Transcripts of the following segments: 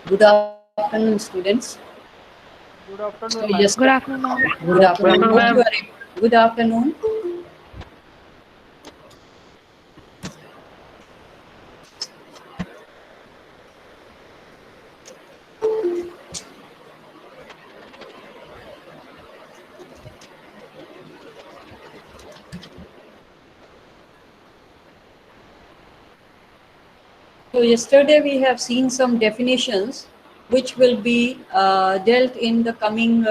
Good afternoon, students. Good So afternoon, ma'am. yes, Good afternoon, ma'am. good afternoon. Afternoon, Hope you ma'am. are. Good afternoon. So yesterday we have seen some definitions, which will be dealt in the coming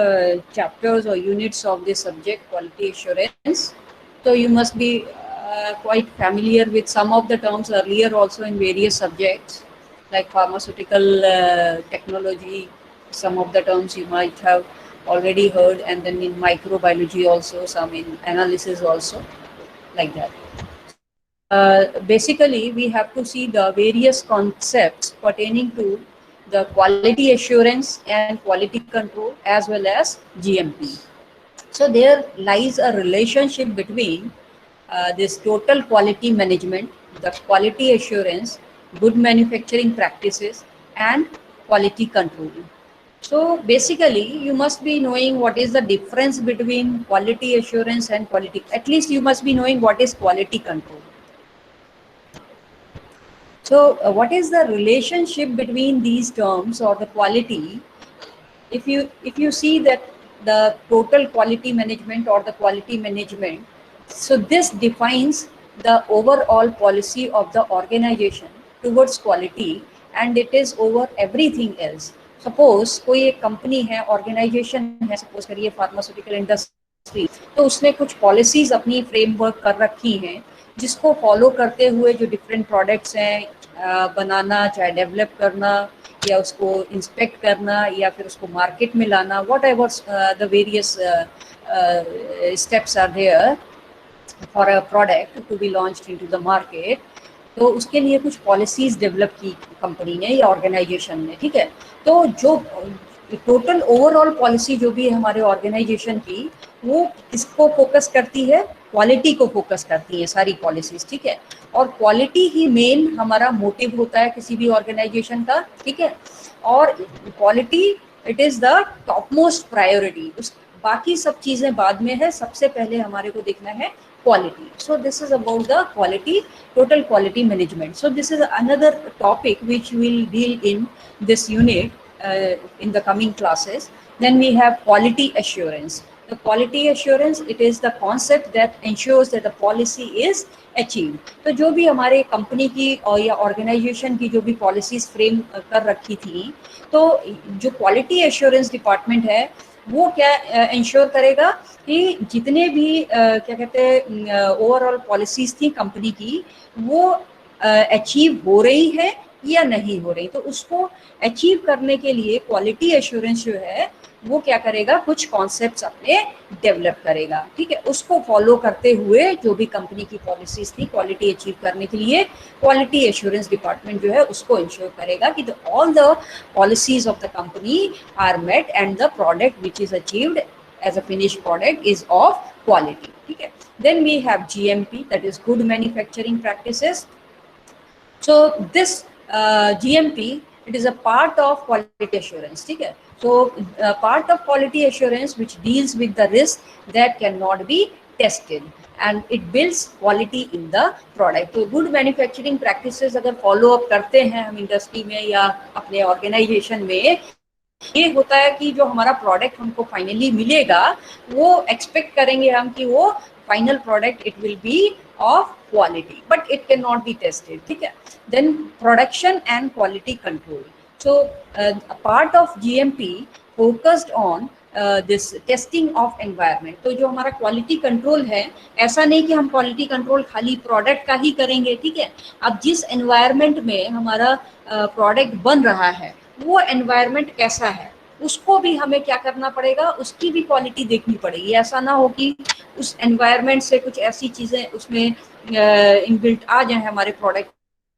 chapters or units of this subject, quality assurance. So you must be quite familiar with some of the terms earlier also in various subjects, like pharmaceutical technology. Some of the terms you might have already heard, and then in microbiology also, some in analysis also, like that. So basically, we have to see the various concepts pertaining to the quality assurance and quality control as well as GMP. So there lies a relationship between this total quality management, the quality assurance, good manufacturing practices, and quality control. So basically, you must be knowing what is the difference between quality assurance and quality. At least you must be knowing what is quality control. So, what is the relationship between these terms or the quality? If you see that the total quality management or the quality management, so this defines the overall policy of the organization towards quality, and it is over everything else. Suppose कोई एक company है, organisation है, suppose करिए pharmaceutical industry, तो उसने कुछ policies अपनी framework कर रखी हैं, जिसको फॉलो करते हुए जो डिफरेंट प्रोडक्ट्स हैं बनाना, चाहे डेवलप करना या उसको इंस्पेक्ट करना या फिर उसको मार्केट में लाना, whatever the various steps are there for a product to be launched into the market, तो उसके लिए कुछ पॉलिसीज डेवलप की कंपनी ने या ऑर्गेनाइजेशन ने, ठीक है। तो जो टोटल ओवरऑल पॉलिसी जो भी है हमारे ऑर्गेनाइजेशन की, वो किसको फोकस करती है? क्वालिटी को फोकस करती है सारी पॉलिसीज, ठीक है। और क्वालिटी ही मेन हमारा मोटिव होता है किसी भी ऑर्गेनाइजेशन का, ठीक है। और quality it is the top most priority. उस बाकी सब चीज़ें बाद में है, सबसे पहले हमारे को देखना है quality. So this is about the quality, total quality management. So this is another topic which we'll deal in this unit in the coming classes. Then we have quality assurance. The quality assurance, it is the concept that ensures that the policy is achieved. तो जो भी हमारे company की और या organisation की जो भी पॉलिसीज फ्रेम कर रखी थी, तो जो क्वालिटी एश्योरेंस डिपार्टमेंट है वो क्या इंश्योर करेगा कि जितने भी क्या कहते हैं ओवरऑल पॉलिसीज थी कंपनी की, वो अचीव हो रही है या नहीं हो रही। तो उसको अचीव करने के लिए क्वालिटी एश्योरेंस जो है वो क्या करेगा, कुछ कॉन्सेप्ट्स अपने डेवलप करेगा, ठीक है। उसको फॉलो करते हुए जो भी कंपनी की पॉलिसीज थी क्वालिटी अचीव करने के लिए, क्वालिटी एश्योरेंस डिपार्टमेंट जो है उसको इंश्योर करेगा कि all the policies of the company are met and the product which is achieved as a finished product is of quality, ठीक है। Then we have GMP, that is good manufacturing practices. So this GMP, it is a part of quality assurance, ठीक है। So part of quality assurance which deals with the risk that cannot be tested and it builds quality in the product. तो good manufacturing practices अगर follow up करते हैं हम industry में या अपने ऑर्गेनाइजेशन में, ये होता है कि जो हमारा प्रोडक्ट हमको फाइनली मिलेगा वो एक्सपेक्ट करेंगे हम कि वो final product it will be of quality, but it cannot be tested, ठीक है। Then production and quality control. So part of GMP focused on this testing of environment. तो जो हमारा क्वालिटी कंट्रोल है, ऐसा नहीं कि हम क्वालिटी कंट्रोल खाली प्रोडक्ट का ही करेंगे, ठीक है। अब जिस एनवायरनमेंट में हमारा प्रोडक्ट बन रहा है वो एनवायरनमेंट कैसा है, उसको भी हमें क्या करना पड़ेगा, उसकी भी क्वालिटी देखनी पड़ेगी। ऐसा ना हो कि उस एनवायरनमेंट से कुछ ऐसी चीज़ें उसमें इनबिल्ट आ जाए हमारे प्रोडक्ट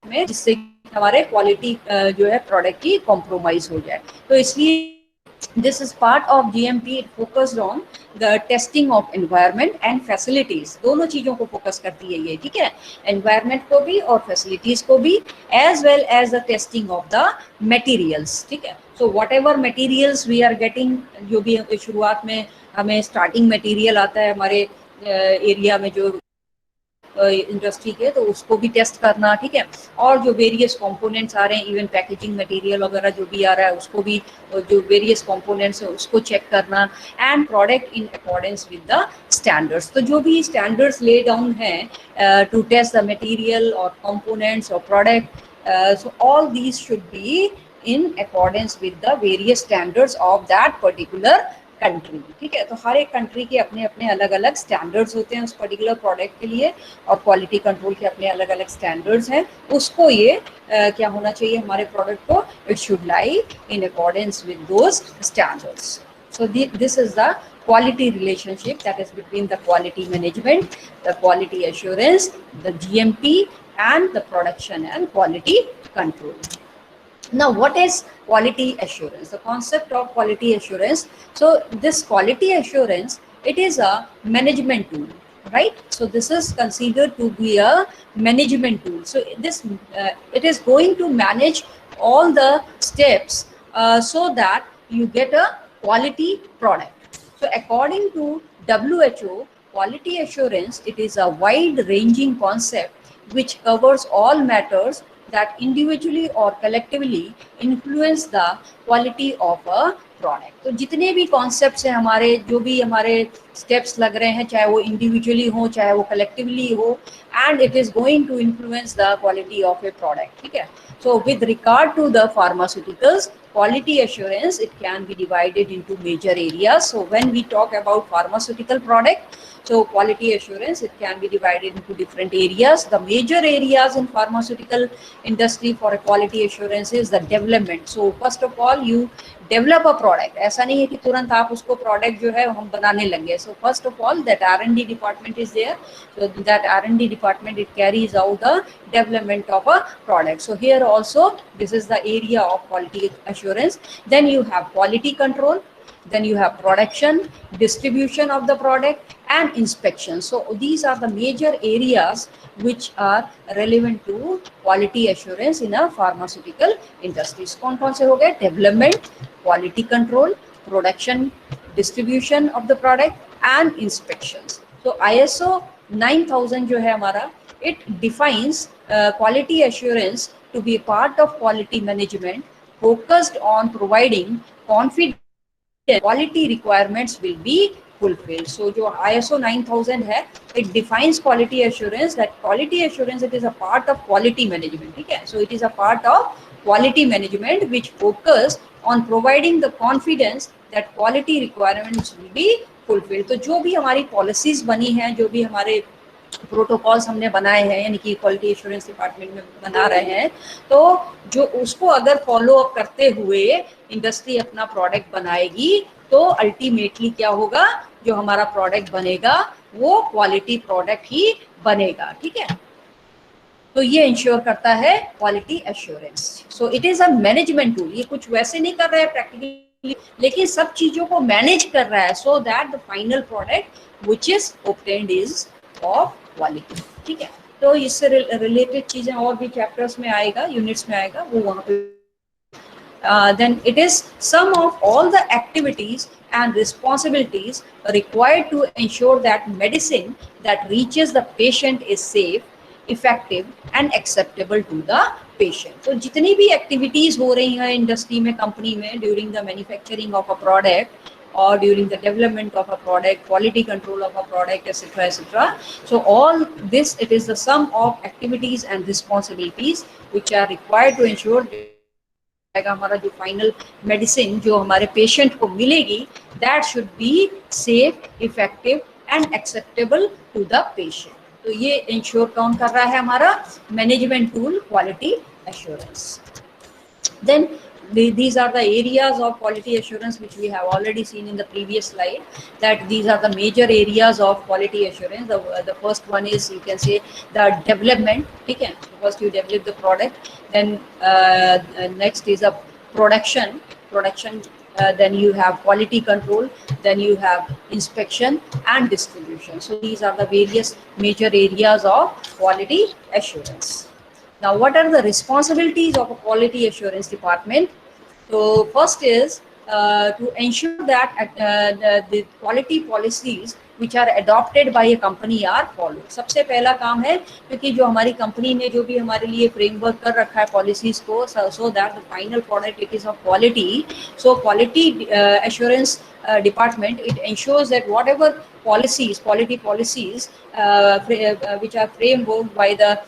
में, जिससे हमारे क्वालिटी जो है प्रोडक्ट की कॉम्प्रोमाइज़ हो जाए। तो इसलिए This is part of GMP. It focused on the testing of environment and facilities. दोनों चीजों को फोकस करती है ये, ठीक है, environment को भी और facilities को भी, as well as the testing of the materials, ठीक है. So whatever materials we are getting, जो भी शुरुआत में हमें starting material आता है हमारे एरिया में जो इंडस्ट्री के, तो उसको भी टेस्ट करना, ठीक है. और जो वेरियस कंपोनेंट्स आ रहे हैं, इवन पैकेजिंग मटेरियल वगैरह जो भी आ रहा है उसको भी, जो वेरियस कंपोनेंट्स है उसको चेक करना, and product in accordance with the standards. तो जो भी स्टैंडर्ड्स ले डाउन है टू टेस्ट द मटेरियल और कंपोनेंट्स और product, so all these should be in accordance with the various standards of that particular country, ठीक है. तो हर एक कंट्री के अपने अपने अलग अलग स्टैंडर्ड्स होते हैं उस पर्टिकुलर प्रोडक्ट के लिए, और क्वालिटी कंट्रोल के अपने अलग अलग स्टैंडर्ड्स हैं. उसको ये क्या होना चाहिए हमारे प्रोडक्ट को, it should lie in accordance with those standards. So this is the quality relationship that is between the quality management, the quality assurance, the GMP, and the production and quality control. Now, what is quality assurance? The concept of quality assurance. So this quality assurance, it is a management tool, right? So this is considered to be a management tool. So this it is going to manage all the steps so that you get a quality product. So according to WHO, quality assurance, it is a wide ranging concept which covers all matters that individually or collectively influence the quality of a product. तो जितने भी concepts हैं हमारे, जो भी हमारे steps लग रहे हैं, चाहे वो इंडिविजुअली हो चाहे वो कलेक्टिवली हो, and it is going to influence the quality of a product, ठीक है. So with regard to the pharmaceuticals, quality assurance, it can be divided into major areas. So when we talk about pharmaceutical product, so quality assurance, it can be divided into different areas. The major areas in pharmaceutical industry for a quality assurance is the development. So first of all, you develop a product. ऐसा नहीं है कि तुरंत आप उसको product जो है हम बनाने लगे. So first of all, that R&D department is there. So that R&D department, it carries out the development of a product. So here also, this is the area of quality assurance. Then you have quality control. Then you have production, distribution of the product, and inspection. So these are the major areas which are relevant to quality assurance in a pharmaceutical industry. कौन-कौन से हो गए? Development, quality control, production, distribution of the product, and inspections. So ISO 9000 जो है हमारा, it defines quality assurance to be a part of quality management focused on providing confidence quality requirements will be fulfilled. So जो ISO 9000 है, it defines quality assurance, that quality assurance, it is a part of quality management, ठीक है. So it is a part of quality management which focus on providing the confidence that quality requirements will be fulfilled. तो जो भी हमारी policies बनी हैं, जो भी हमारे प्रोटोकॉल्स हमने बनाए हैं, यानी कि क्वालिटी एश्योरेंस डिपार्टमेंट में बना रहे हैं, तो जो उसको अगर फॉलो अप करते हुए इंडस्ट्री अपना प्रोडक्ट बनाएगी, तो अल्टीमेटली क्या होगा, जो हमारा प्रोडक्ट बनेगा वो क्वालिटी प्रोडक्ट ही बनेगा, ठीक है. तो ये इंश्योर करता है quality assurance. So it is a management tool. ये कुछ वैसे नहीं कर रहा है प्रैक्टिकली, लेकिन सब चीजों को मैनेज कर रहा है, so that the final product which is obtained is of quality, ठीक है. तो इससे रिलेटेड चीजें और भी चैप्टर्स में आएगा, यूनिट्स में आएगा, वो वहां पे. Then it is sum of all the activities and responsibilities required to ensure that medicine that reaches the patient is safe, effective and acceptable to the patient. तो जितनी भी activities हो रही हैं इंडस्ट्री में, कंपनी में, during the manufacturing of a product or during the development of a product, quality control of a product, etc., etc. So all this, it is the sum of activities and responsibilities which are required to ensure हमारा जो final medicine जो हमारे patient को मिलेगी, that should be safe, effective and acceptable to the patient. तो ये ensure कौन कर रहा है, हमारा management tool quality assurance. Then these are the areas of quality assurance which we have already seen in the previous slide, that these are the major areas of quality assurance. The first one is, you can say, the development, okay. First you develop the product, then next is a production then you have quality control, then you have inspection and distribution. So these are the various major areas of quality assurance. Now, what are the responsibilities of a quality assurance department? So first is to ensure that the quality policies which are adopted by a company are followed. सबसे पहला काम है, क्योंकि जो हमारी company ने जो भी हमारे लिए फ्रेमवर्क कर रखा है पॉलिसीज को, so that the final product it is of quality. So quality assurance department, it ensures that whatever policies, quality policies which are framework by the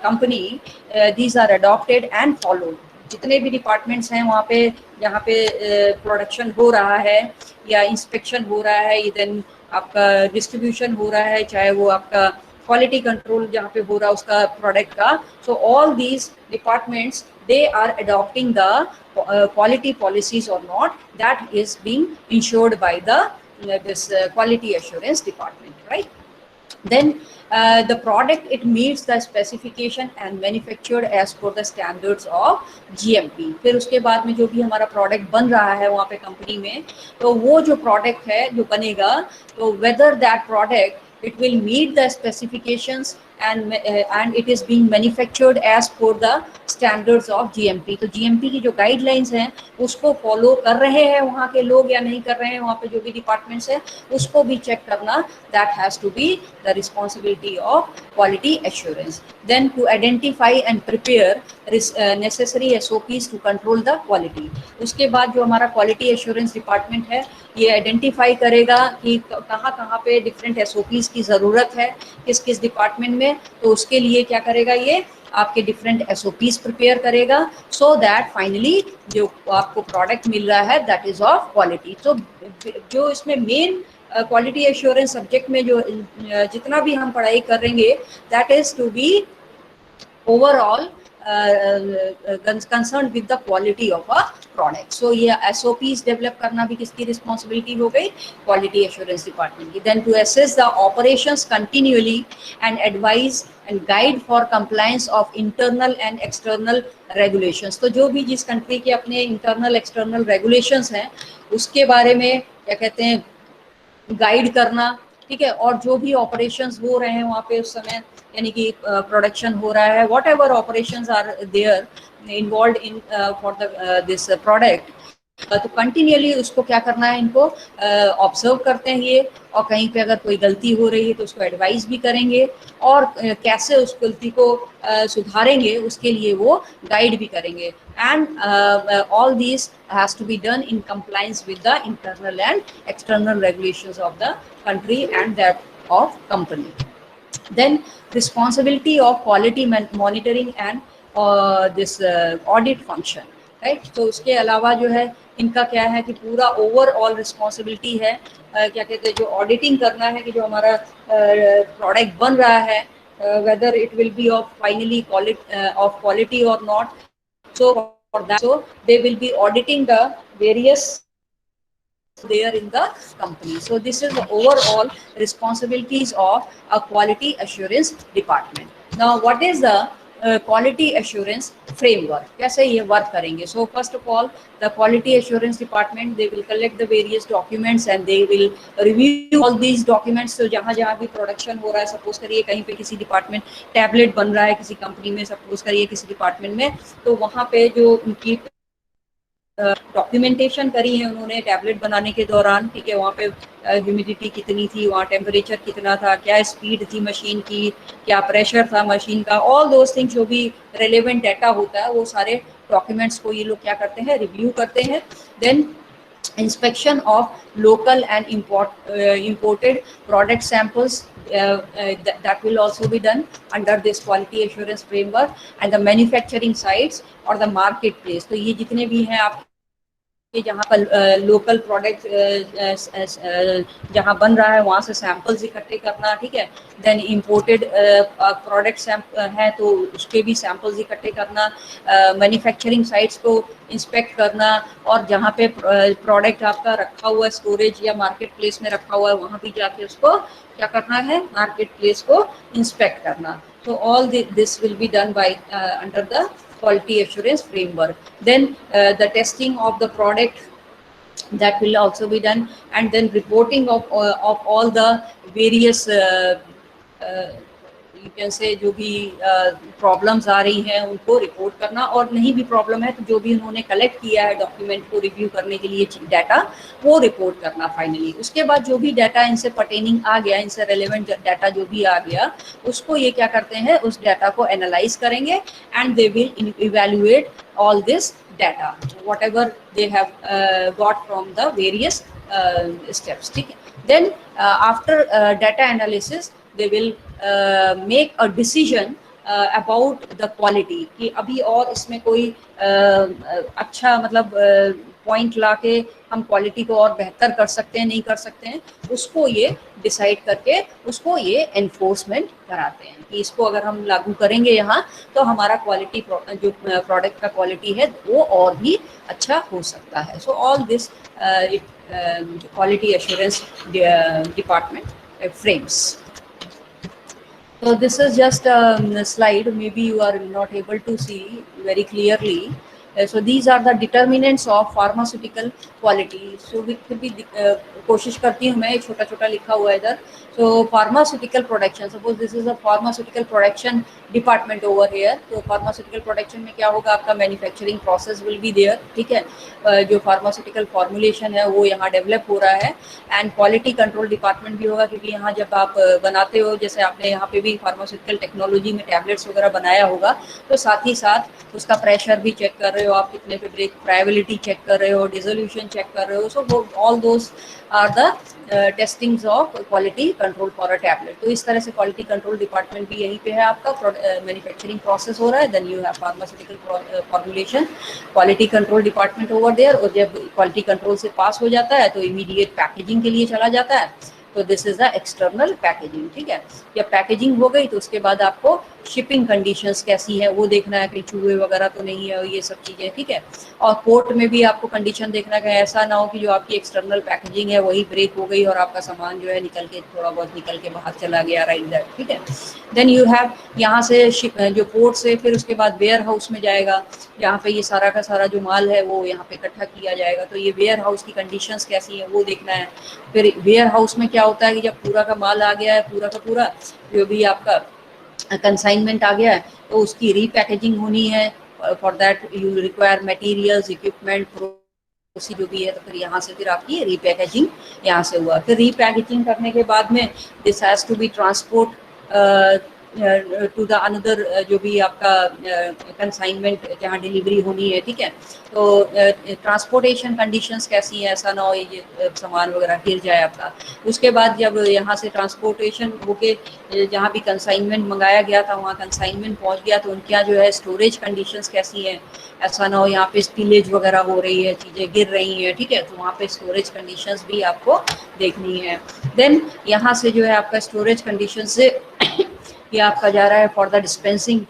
company, these are adopted and followed. जितने भी departments हैं वहाँ पे, जहाँ पे production हो रहा है या इंस्पेक्शन हो रहा है, देन आपका डिस्ट्रीब्यूशन हो रहा है, चाहे वो आपका क्वालिटी कंट्रोल जहाँ पे हो रहा है उसका प्रोडक्ट का, so all these departments they are adopting the quality policies or not, that is being ensured by the this quality assurance department, right? Then the product, it meets the specification and manufactured as per the standards of GMP. फिर उसके बाद में जो भी हमारा product बन रहा है वहाँ पे कंपनी में, तो वो जो प्रोडक्ट है जो बनेगा, तो whether that product it will meet the specifications and it is being manufactured as per the standards of GMP. तो GMP की जो गाइडलाइंस हैं उसको फॉलो कर रहे हैं वहाँ के लोग या नहीं कर रहे हैं, वहाँ पे जो भी डिपार्टमेंट्स है उसको भी चेक करना, that has to be the responsibility of quality assurance. Then to identify and prepare necessary SOPs to control the quality. उसके बाद जो हमारा quality assurance department है ये आइडेंटिफाई करेगा कि कहाँ कहाँ पे डिफरेंट SOPs की ज़रूरत है किस किस डिपार्टमेंट में, तो उसके लिए क्या करेगा, ये आपके डिफरेंट SOPs प्रिपेयर करेगा, सो दैट फाइनली जो आपको प्रोडक्ट मिल रहा है दैट इज ऑफ क्वालिटी. तो जो इसमें मेन क्वालिटी एश्योरेंस सब्जेक्ट में जो जितना भी हम पढ़ाई करेंगे, that is to be overall concerned with the quality of a product. So ये SOPs develop करना भी किसकी responsibility हो गई, quality assurance department की. Then to assess the operations continually and advise and guide for compliance of internal and external regulations. तो जो भी जिस country के अपने internal external regulations हैं उसके बारे में क्या कहते हैं गाइड करना, ठीक है, और जो भी ऑपरेशंस हो रहे हैं वहाँ पे उस समय, यानी कि प्रोडक्शन हो रहा है, whatever operations are there involve in for the this product, तो कंटिन्यूअली उसको क्या करना है, इनको ऑब्जर्व करते हैं ये, और कहीं पे अगर कोई गलती हो रही है तो उसको एडवाइस भी करेंगे, और कैसे उस गलती को सुधारेंगे उसके लिए वो गाइड भी करेंगे. And all this has to be done in compliance with the internal and external regulations of the country and that of company. Then responsibility of quality monitoring and this audit function, right? तो उसके अलावा जो है इनका क्या है कि पूरा ओवरऑल रिस्पॉन्सिबिलिटी है, क्या कहते हैं, जो ऑडिटिंग करना है कि जो हमारा प्रोडक्ट बन रहा है whether it will be of finally of quality or not. So for that, so they will be auditing the various there in the company. So this is the overall responsibilities of a quality assurance department. Now what is the quality assurance framework, कैसे ये work करेंगे? So first of all, the quality assurance department, they will collect the various documents and they will review all these documents. So जहाँ जहाँ भी production हो रहा है, suppose करिए कहीं पे किसी डिपार्टमेंट टैबलेट बन रहा है किसी कंपनी में, सपोज करिए किसी डिपार्टमेंट में, तो वहाँ पे जो उनकी डॉक्यूमेंटेशन करी है उन्होंने टैबलेट बनाने के दौरान, ठीक है, वहाँ पे ह्यूमिडिटी कितनी थी, वहाँ टेम्परेचर कितना था, क्या स्पीड थी मशीन की, क्या प्रेशर था मशीन का, ऑल दोज थिंग्स जो भी रेलेवेंट डाटा होता है वो सारे डॉक्यूमेंट्स को ये लोग क्या करते हैं, रिव्यू करते हैं. Then inspection of local and imported product samples, that will also be done under this quality assurance framework, and the manufacturing sites or the marketplace. तो ये जितने भी हैं आप कि जहाँ पर लोकल प्रोडक्ट जहाँ बन रहा है वहाँ से सैंपल्स इकट्ठे करना, ठीक है. देन इम्पोर्टेड प्रोडक्ट्स हैं तो उसके भी सैंपल्स इकट्ठे करना, मैन्युफैक्चरिंग साइट्स को इंस्पेक्ट करना, और जहाँ पे प्रोडक्ट आपका रखा हुआ है स्टोरेज या मार्केट प्लेस में रखा हुआ है वहाँ भी जाके उसको क्या करना है, मार्केट प्लेस को इंस्पेक्ट करना. तो all this will be done by under the quality assurance framework. Then the testing of the product that will also be done, and then reporting of all the various you can say जो भी problems आ रही हैं उनको report करना, और नहीं भी problem है तो जो भी उन्होंने कलेक्ट किया है डॉक्यूमेंट को रिव्यू करने के लिए डाटा, वो रिपोर्ट करना फाइनली। उसके बाद जो भी डाटा इनसे पर्टेनिंग आ गया, इनसे रेलेवेंट डाटा जो भी आ गया, उसको ये क्या करते हैं, उस डाटा को एनालाइज करेंगे and they will evaluate all this data whatever they have got from the various steps, ठीक है। Then after data analysis they will make a decision about the quality, कि अभी और इसमें कोई अच्छा मतलब पॉइंट लाके हम क्वालिटी को और बेहतर कर सकते हैं नहीं कर सकते हैं, उसको ये डिसाइड करके उसको ये एनफोर्समेंट कराते हैं कि इसको अगर हम लागू करेंगे यहाँ तो हमारा क्वालिटी जो प्रोडक्ट का क्वालिटी है वो और भी अच्छा हो सकता है। So all this quality assurance department frames. So this is just a slide, maybe you are not able to see very clearly. So these are the determinants of pharmaceutical quality. So we फिर भी कोशिश करती हूँ मैं, छोटा छोटा लिखा हुआ है इधर। So pharmaceutical production, suppose this is a pharmaceutical production department over here. तो pharmaceutical production में क्या होगा, आपका manufacturing process will be there, ठीक है। जो pharmaceutical formulation है वो यहाँ डेवलप हो रहा है, एंड क्वालिटी कंट्रोल डिपार्टमेंट भी होगा, क्योंकि यहाँ जब आप बनाते हो, जैसे आपने यहाँ पे भी फार्मास्यूटिकल टेक्नोलॉजी में टैबलेट्स वगैरह बनाया होगा, तो साथ ही साथ उसका प्रेशर भी चेक कर रहे हो आप, कितने पे ब्रेक फ्राइबिलिटी चेक कर रहे हो, डिसोल्यूशन चेक कर रहे हो। So all those are the testings of quality control for a tablet. तो इस तरह से क्वालिटी कंट्रोल डिपार्टमेंट भी यहीं पे है आपका, मैन्युफैक्चरिंग प्रोसेस हो रहा है, then you have pharmaceutical formulation, quality control department over there, और जब क्वालिटी कंट्रोल से पास हो जाता है तो इमीडिएट पैकेजिंग के लिए चला जाता है। तो this is the external packaging, ठीक है। जब पैकेजिंग हो गई तो उसके बाद आपको शिपिंग कंडीशंस कैसी है वो देखना है, कहीं चूहे वगैरह तो नहीं है, ये सब चीज़ें, ठीक है। और पोर्ट में भी आपको कंडीशन देखना है, ऐसा ना हो कि जो आपकी एक्सटर्नल पैकेजिंग है वही ब्रेक हो गई और आपका सामान जो है निकल के थोड़ा बहुत निकल के बाहर चला गया, राइट दैट, ठीक है। देन यू हैव यहाँ से जो पोर्ट से फिर उसके बाद वेयर हाउस में जाएगा, यहाँ पे ये सारा का सारा जो माल है वो यहाँ पे इकट्ठा किया जाएगा, तो ये वेयर हाउस की कंडीशंस कैसी है वो देखना है। फिर वेयर हाउस में क्या होता है कि जब पूरा का माल आ गया है, पूरा का पूरा जो भी आपका कंसाइनमेंट आ गया है, तो उसकी रीपैकेजिंग होनी है। For that you require materials, equipment, जो भी है। तो फिर यहाँ से फिर आपकी रीपैकेजिंग यहाँ से हुआ। फिर रीपैकेजिंग करने के बाद में this has to be transport to the another जो भी आपका कंसाइनमेंट जहाँ डिलीवरी होनी है, ठीक है। तो ट्रांसपोर्टेशन कंडीशंस कैसी है, ऐसा ना हो ये सामान वगैरह गिर जाए आपका। उसके बाद जब यहाँ से ट्रांसपोर्टेशन होके जहाँ भी कंसाइनमेंट मंगाया गया था वहाँ कंसाइनमेंट पहुँच गया, तो उनके यहाँ जो है स्टोरेज कंडीशंस कैसी हैं, ऐसा ना हो यहाँ पे स्पिलेज वगैरह हो रही है, चीज़ें गिर रही हैं, ठीक है। तो वहाँ पे स्टोरेज कंडीशंस भी आपको देखनी है। देन यहाँ से जो है आपका स्टोरेज कंडीशन से ये आपका जा रहा है फॉर द डिस्पेंसिंग।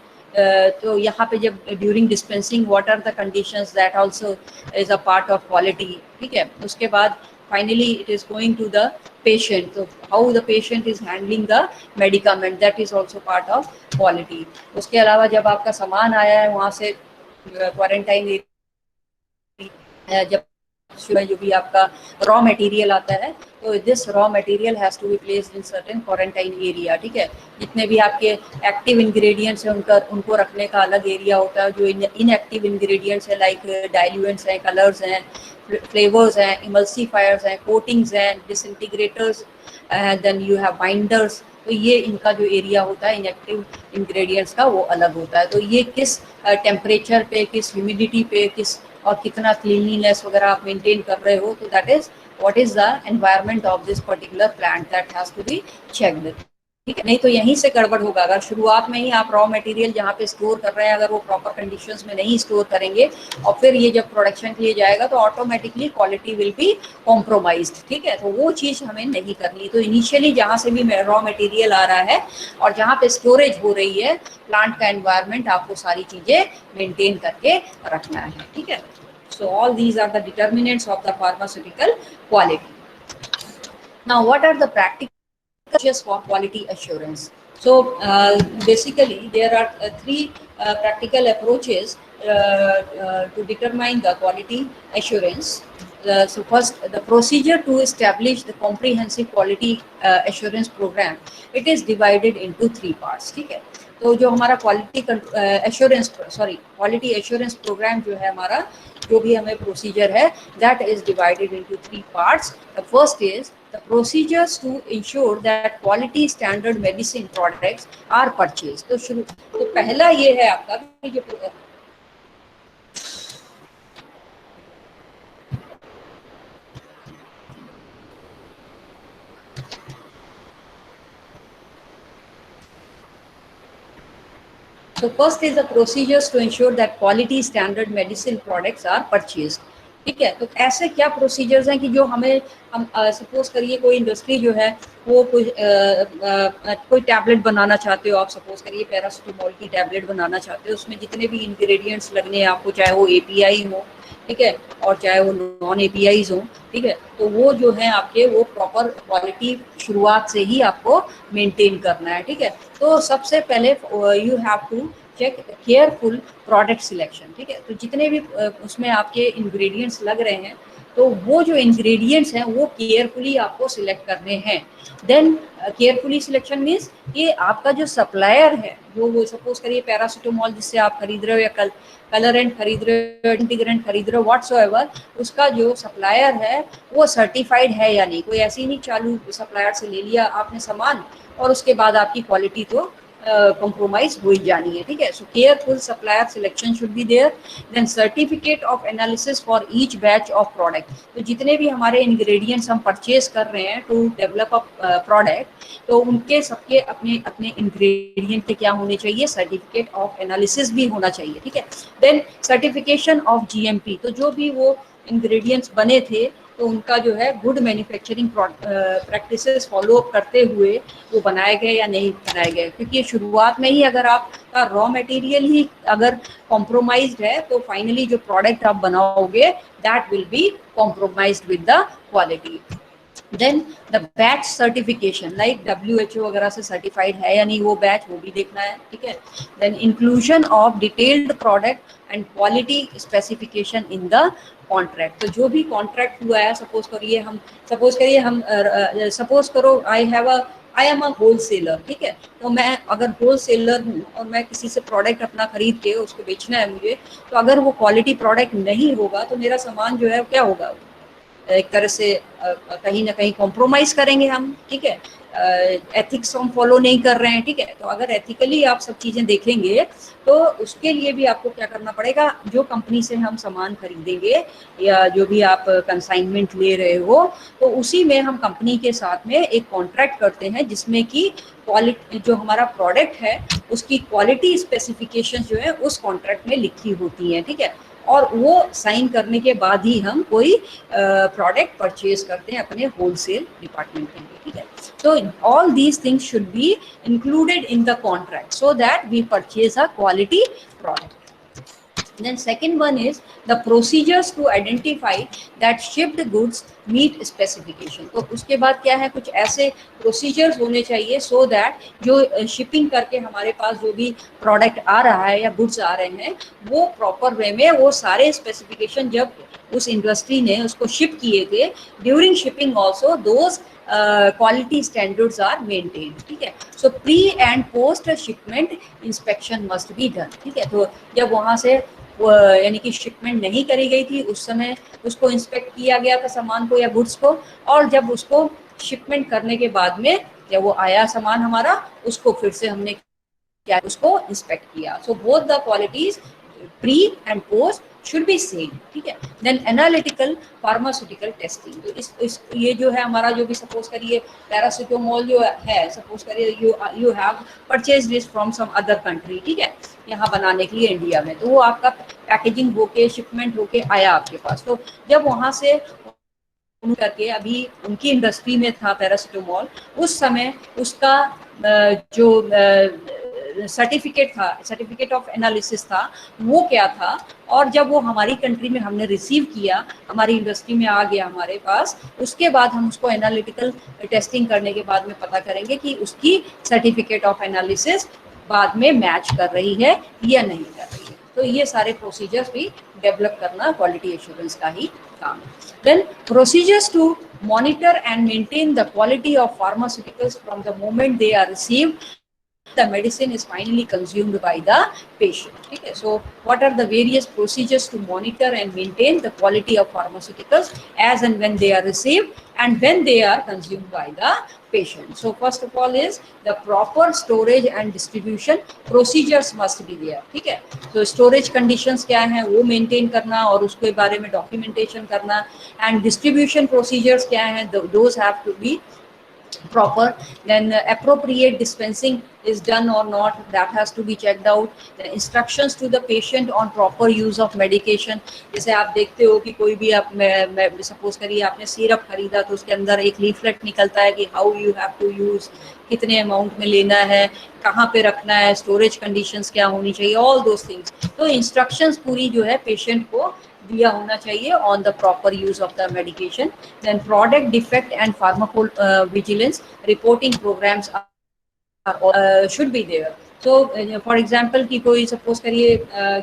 तो यहाँ पे जब during dispensing what are the conditions, that also is a part of quality, ठीक है। उसके बाद finally it is going to the patient, तो how the patient is handling the medicament, that is also part of quality. उसके अलावा जब आपका सामान आया है वहाँ से क्वारंटाइन, जब जो भी आपका रॉ मटेरियल आता है, तो this raw material has to be placed in certain quarantine area, ठीक है। जितने भी आपके एक्टिव इंग्रेडिएंट्स हैं उनको रखने का अलग एरिया होता है। जो इनएक्टिव इंग्रेडिएंट्स हैं लाइक डाइल्यूएंट्स हैं, कलर्स हैं, फ्लेवर्स हैं, इमल्सिफायर्स हैं, कोटिंग्स हैं, डिसइंटीग्रेटर्स, देन यू हैव बाइंडर्स, तो ये इनका जो एरिया होता है इनएक्टिव इंग्रेडिएंट्स का वो अलग होता है। तो ये किस टेम्परेचर पे, किस ह्यूमिडिटी पे, किस और कितना क्लीनलीनेस वगैरह आप मेंटेन कर रहे हो, तो that is what is the environment of this particular plant, that has to be checked, ठीक है। नहीं तो यहीं से गड़बड़ होगा। अगर शुरुआत में ही आप रॉ मटेरियल जहाँ पे स्टोर कर रहे हैं अगर वो प्रॉपर कंडीशंस में नहीं स्टोर करेंगे और फिर ये जब प्रोडक्शन के लिए जाएगा तो automatically quality will be compromised, ठीक है। तो वो चीज़ हमें नहीं करनी। तो इनिशियली जहाँ से भी रॉ मटेरियल आ रहा है और जहाँ पे स्टोरेज हो रही है प्लांट का एनवायरनमेंट, आपको सारी चीज़ें मेंटेन करके रखना है, ठीक है। So all these are the determinants of the pharmaceutical quality. Now, what are the practical for quality assurance? So basically, there are three practical approaches to determine the quality assurance. So first, the procedure to establish the comprehensive quality assurance program, it is divided into 3 parts. ठीक है, तो जो हमारा quality assurance programme जो है हमारा, जो भी हमें प्रोसीजर है, that is divided into 3 parts. The first is the procedures to ensure that quality standard medicine products are purchased. तो पहला ये है आपका कि जो So first is the procedures to ensure that quality standard medicine products are purchased. ठीक है, तो ऐसे क्या प्रोसीजर्स हैं कि जो हम सपोज करिए कोई इंडस्ट्री जो है वो कोई टैबलेट बनाना चाहते हो आप, सपोज करिए पैरासिटामोल की टैबलेट बनाना चाहते हो, उसमें जितने भी इंग्रेडिएंट्स लगने हैं आपको, चाहे वो एपीआई हो, ठीक है, और चाहे वो नॉन एपीआईज हो, ठीक है, तो वो जो है आपके वो प्रॉपर क्वालिटी शुरुआत से ही आपको मेंटेन करना है. ठीक है, तो सबसे पहले you have to check careful product selection. ठीक है, तो जितने भी उसमें आपके इंग्रेडिएंट्स लग रहे हैं, तो वो जो इंग्रेडिएंट्स हैं वो केयरफुली आपको सिलेक्ट करने हैं. देन केयरफुली सिलेक्शन मीन्स कि आपका जो सप्लायर है, जो वो सपोज करिए पैरासिटामोल जिससे आप खरीद रहे हो, या कलरेंट खरीद रहे हो, इंटीग्रेंट खरीद रहे हो, व्हाट्सएवर, उसका जो सप्लायर है वो सर्टिफाइड है या नहीं. कोई ऐसे ही नहीं चालू सप्लायर से ले लिया आपने सामान और उसके बाद आपकी क्वालिटी तो compromise हो ही जानी है. ठीक है, so careful supplier selection should be there. Then certificate of analysis for each batch of product. तो जितने भी हमारे ingredients हम परचेज कर रहे हैं to develop a product, तो उनके सबके अपने अपने ingredient के क्या होने चाहिए, certificate of analysis भी होना चाहिए. ठीक है, then certification of GMP, तो जो भी वो ingredients बने थे तो उनका जो है good manufacturing practices follow up करते हुए वो बनाए गए या नहीं बनाए गए. क्योंकि शुरुआत में ही अगर आपका रॉ मटेरियल ही अगर कॉम्प्रोमाइज्ड है, तो फाइनली जो प्रोडक्ट आप बनाओगे that will be compromised with the quality. Then the batch certification, like WHO वगैरह से सर्टिफाइड है या नहीं वो बैच, वो भी देखना है. ठीक है, then inclusion of detailed product and quality specification in the contract. तो जो भी कॉन्ट्रैक्ट हुआ है, सपोज करो आई एम अ होलसेलर. ठीक है, तो मैं अगर होलसेलर हूँ और मैं किसी से प्रोडक्ट अपना खरीद के उसको बेचना है मुझे, तो अगर वो क्वालिटी प्रोडक्ट नहीं होगा तो मेरा सामान जो है क्या होगा, एक तरह से कहीं ना कहीं कॉम्प्रोमाइज करेंगे हम. ठीक है, एथिक्स हम फॉलो नहीं कर रहे हैं. ठीक है, तो अगर एथिकली आप सब चीज़ें देखेंगे तो उसके लिए भी आपको क्या करना पड़ेगा, जो कंपनी से हम सामान खरीदेंगे या जो भी आप कंसाइनमेंट ले रहे हो, तो उसी में हम कंपनी के साथ में एक कॉन्ट्रैक्ट करते हैं जिसमें कि क्वालिटी जो हमारा प्रोडक्ट है उसकी क्वालिटी स्पेसिफिकेशन जो है उस कॉन्ट्रैक्ट में लिखी होती हैं. ठीक है, और वो साइन करने के बाद ही हम कोई प्रोडक्ट परचेज करते हैं अपने होलसेल डिपार्टमेंट के लिए. ठीक है, so all these things should be included in the contract so that we purchase a quality product. Then second one is the procedures to identify that shipped goods meet specification. तो उसके बाद क्या है, कुछ ऐसे प्रोसीजर्स होने चाहिए so that जो शिपिंग करके हमारे पास जो भी प्रोडक्ट आ रहा है या गुड्स आ रहे हैं वो प्रॉपर वे में वो सारे स्पेसिफिकेशन जब उस इंडस्ट्री ने उसको शिप किए थे, during shipping also those quality standards are maintain. ठीक है, so pre and post shipment inspection must be done. ठीक है, तो जब वहाँ से यानी कि शिपमेंट नहीं करी गई थी उस समय उसको इंस्पेक्ट किया गया था सामान को या गुड्स को, और जब उसको शिपमेंट करने के बाद में जब वो आया सामान हमारा, उसको फिर से हमने क्या उसको इंस्पेक्ट किया. So both the qualities pre and post should be same. ठीक है, then analytical pharmaceutical testing. तो इस ये जो है हमारा जो भी सपोज करिए पैरासिटामोल जो है, सपोज करिए you have purchased this from some other country. ठीक है, यहाँ बनाने के लिए इंडिया में, तो वो आपका पैकेजिंग होके शिपमेंट होके आया आपके पास. तो जब वहाँ से करके अभी उनकी इंडस्ट्री में था पैरासिटामोल, उस समय उसका जो सर्टिफिकेट ऑफ एनालिसिस था वो क्या था, और जब वो हमारी कंट्री में हमने रिसीव किया, हमारी इंडस्ट्री में आ गया हमारे पास, उसके बाद हम उसको एनालिटिकल टेस्टिंग करने के बाद में पता करेंगे कि उसकी सर्टिफिकेट ऑफ एनालिसिस बाद में मैच कर रही है या नहीं कर रही है. तो ये सारे प्रोसीजर्स भी डेवलप करना क्वालिटी एश्योरेंस का ही काम है। Then procedures to monitor and maintain the quality of pharmaceuticals from the moment they are received the medicine is finally consumed by the patient. Okay, so what are the various procedures to monitor and maintain the quality of pharmaceuticals as and when they are received and when they are consumed by the patient? So first of all is the proper storage and distribution procedures must be there. ठीक है, तो storage conditions क्या है वो maintain करना और उसके बारे में documentation करना, and distribution procedures क्या है those have to be proper. Then appropriate dispensing is done or not, that has to be checked out. The instructions to the patient on proper use of medication, जैसे आप देखते हो कि कोई भी आप सपोज करिए आपने सिरप खरीदा तो उसके अंदर एक लीफलेट निकलता है कि how you have to use, कितने अमाउंट में लेना है, कहाँ पे रखना है, स्टोरेज कंडीशंस क्या होनी चाहिए, ऑल दोस थिंग्स। तो इंस्ट्रक्शंस पूरी जो है पेशेंट को दिया होना चाहिए on the proper use of the medication. Then product defect and pharmacovigilance reporting programs should be there. तो फॉर एग्जांपल कि कोई सपोज करिए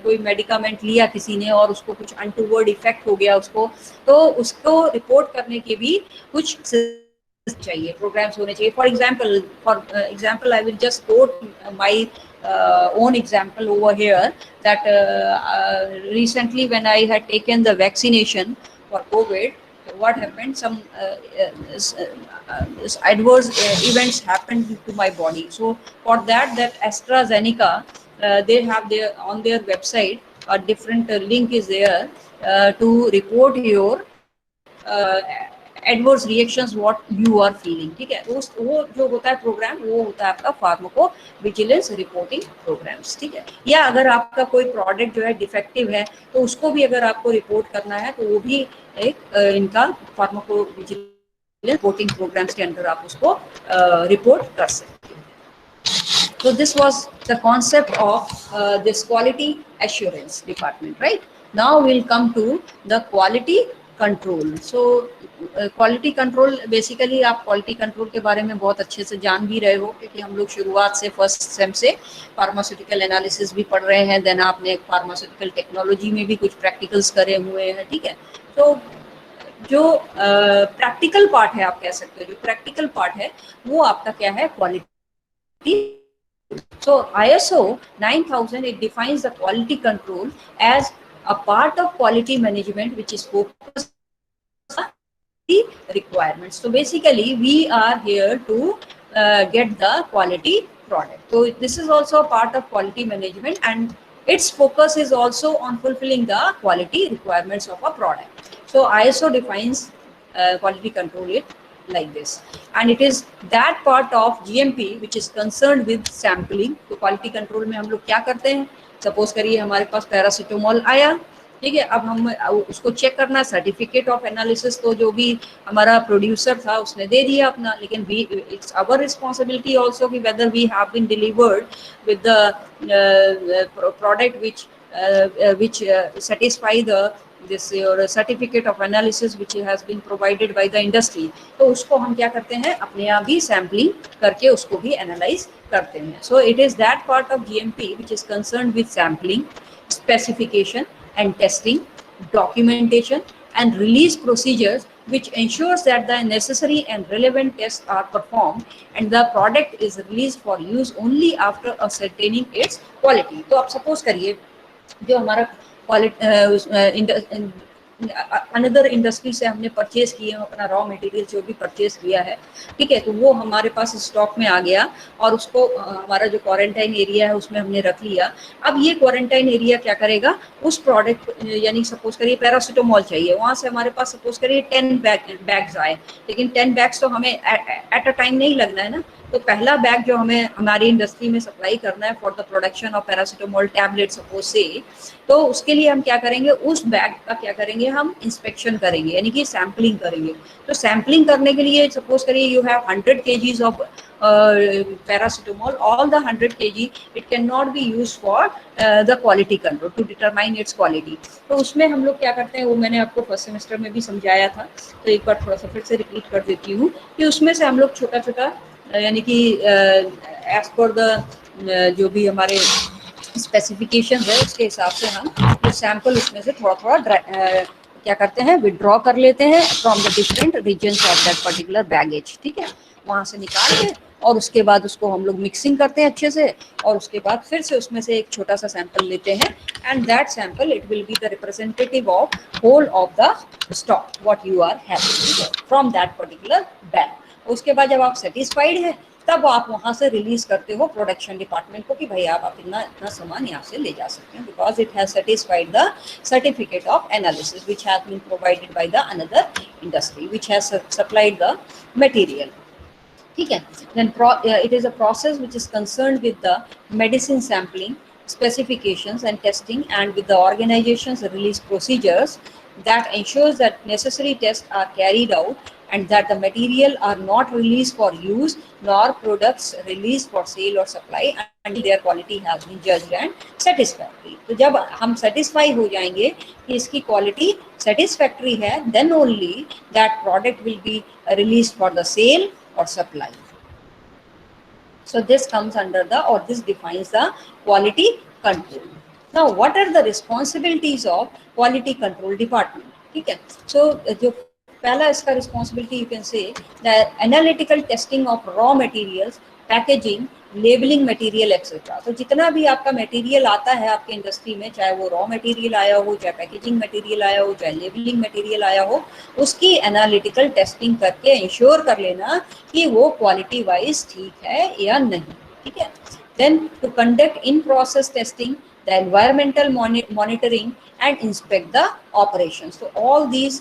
कोई मेडिकामेंट लिया किसी ने और उसको कुछ अनटूवर्ड इफेक्ट हो गया उसको, तो उसको रिपोर्ट करने के भी कुछ चाहिए, प्रोग्राम्स होने चाहिए। For example I will just quote my own example over here that recently when I had taken the vaccination for COVID, what happened, some adverse events happened to my body. So for that AstraZeneca, they have their on their website a different link is there to report your adverse reactions what you are feeling. ठीक है, वो जो होता है programme वो होता है आपका फार्माको विजिलेंस रिपोर्टिंग प्रोग्राम्स। ठीक है, या अगर आपका कोई प्रोडक्ट जो है डिफेक्टिव है तो उसको भी अगर आपको रिपोर्ट करना है तो वो भी एक इनका फार्माको विजिलेंस रिपोर्टिंग प्रोग्राम्स के अंदर आप उसको रिपोर्ट कर सकते हैं। So this was the concept of this quality assurance department, right? Now we'll come to the quality control. So quality control basically आप क्वालिटी कंट्रोल के बारे में बहुत अच्छे से जान भी रहे हो क्योंकि हम लोग शुरुआत से फर्स्ट सेम से फार्मास्यूटिकल एनालिसिस भी पढ़ रहे हैं, देन आपने फार्मास्यूटिकल टेक्नोलॉजी में भी कुछ प्रैक्टिकल्स करे हुए हैं। ठीक है, तो जो प्रैक्टिकल पार्ट है आप कह सकते हो, जो प्रैक्टिकल पार्ट है वो आपका क्या है, quality. So ISO 9000 it defines the quality control as a part of quality management which is focused on the requirements. So basically we are here to get the quality product. So this is also a part of quality management and its focus is also on fulfilling the quality requirements of a product. So ISO defines quality control it like this, and it is that part of GMP which is concerned with sampling. तो quality control में हम लोग क्या करते हैं, suppose करिए हमारे पास paracetamol आया, ठीक है, अब हम उसको चेक करना, सर्टिफिकेट ऑफ एनालिसिस तो जो भी हमारा प्रोड्यूसर था उसने दे दिया अपना, लेकिन इट्स आवर रिस्पॉन्सिबिलिटी ऑल्सो कि whether we have been delivered with the product which satisfy the this your certificate of analysis which has been provided by the industry. तो उसको हम क्या करते हैं, अपने आप भी सैम्पलिंग करके उसको भी एनालाइज करते हैं। So it is that part of GMP which is concerned with sampling, specification and testing, documentation and release procedures which ensures that the necessary and relevant tests are performed and the product is released for use only after ascertaining its quality. तो आप suppose करिए जो हमारा another industry से हमने purchase किए अपना raw material जो भी परचेज किया है, ठीक है, तो वो हमारे पास स्टॉक में आ गया और उसको हमारा जो क्वारंटाइन एरिया है उसमें हमने रख लिया। अब ये क्वारंटाइन एरिया क्या करेगा, उस प्रोडक्ट यानी सपोज करिए पैरासीटामोल चाहिए, वहाँ से हमारे पास सपोज करिए 10 बैग्स आए, लेकिन 10 बैग्स तो हमें एट अ टाइम नहीं लगना है ना, तो पहला बैग जो हमें हमारी इंडस्ट्री में सप्लाई करना है for the production of paracetamol tablet suppose से, तो उसके लिए हम क्या करेंगे, उस बैग का क्या करेंगे, हम इंस्पेक्शन करेंगे यानी कि सैम्पलिंग करेंगे। तो सैम्पलिंग करने के लिए सपोज करिए you have 100 kgs of paracetamol, all the 100 kg it cannot be use for the quality control to determine its quality. तो उसमें हम लोग क्या करते हैं, वो मैंने आपको फर्स्ट सेमेस्टर में भी समझाया था, तो एक बार थोड़ा सा फिर से रिपीट कर देती हूँ कि उसमें से हम लोग छोटा छोटा यानी कि एज पर द जो भी हमारे स्पेसिफिकेशन है उसके हिसाब से हम जो सैंपल उसमें से थोड़ा थोड़ा क्या करते हैं, विड्रॉ कर लेते हैं from the different regions of that particular baggage, ठीक है, वहाँ से निकाल के और उसके बाद उसको हम लोग मिक्सिंग करते हैं अच्छे से, और उसके बाद फिर से उसमें से एक छोटा सा सैंपल लेते हैं, and that sample it will be the representative of whole of the stock what you are having from that particular bag. उसके बाद जब आप सेटिस्फाइड है तब आप वहां से रिलीज करते हो प्रोडक्शन डिपार्टमेंट को कि भाई आप इतना इतना सामान यहाँ से ले जा सकते हैं, because it has satisfied the certificate of analysis which has been provided by the another industry which has supplied the material, ठीक है। Then it is a process which is concerned with the medicine sampling specifications and testing, and with the organization's release procedures that ensures that necessary tests are carried out and that the material are not released for use nor products released for sale or supply until their quality has been judged and satisfactory। तो जब हम satisfy हो जाएंगे कि इसकी quality satisfactory है, then only that product will be released for the sale or supply। So this comes under the, or this defines the quality control। Now what are the responsibilities of quality control department, ठीक है। So जो पहला इसका responsibility you can say the analytical testing of raw materials, packaging, labelling material etcetera. तो जितना भी आपका material आता है आपके इंडस्ट्री में, चाहे वो रॉ मटेरियल आया हो, चाहे पैकेजिंग मटेरियल आया हो, चाहे लेबलिंग मटेरियल आया हो, उसकी एनालिटिकल टेस्टिंग करके इंश्योर कर लेना कि वो क्वालिटी वाइज ठीक है या नहीं, ठीक है। Then to conduct in process testing, the environmental monitoring and inspect the operations। So all these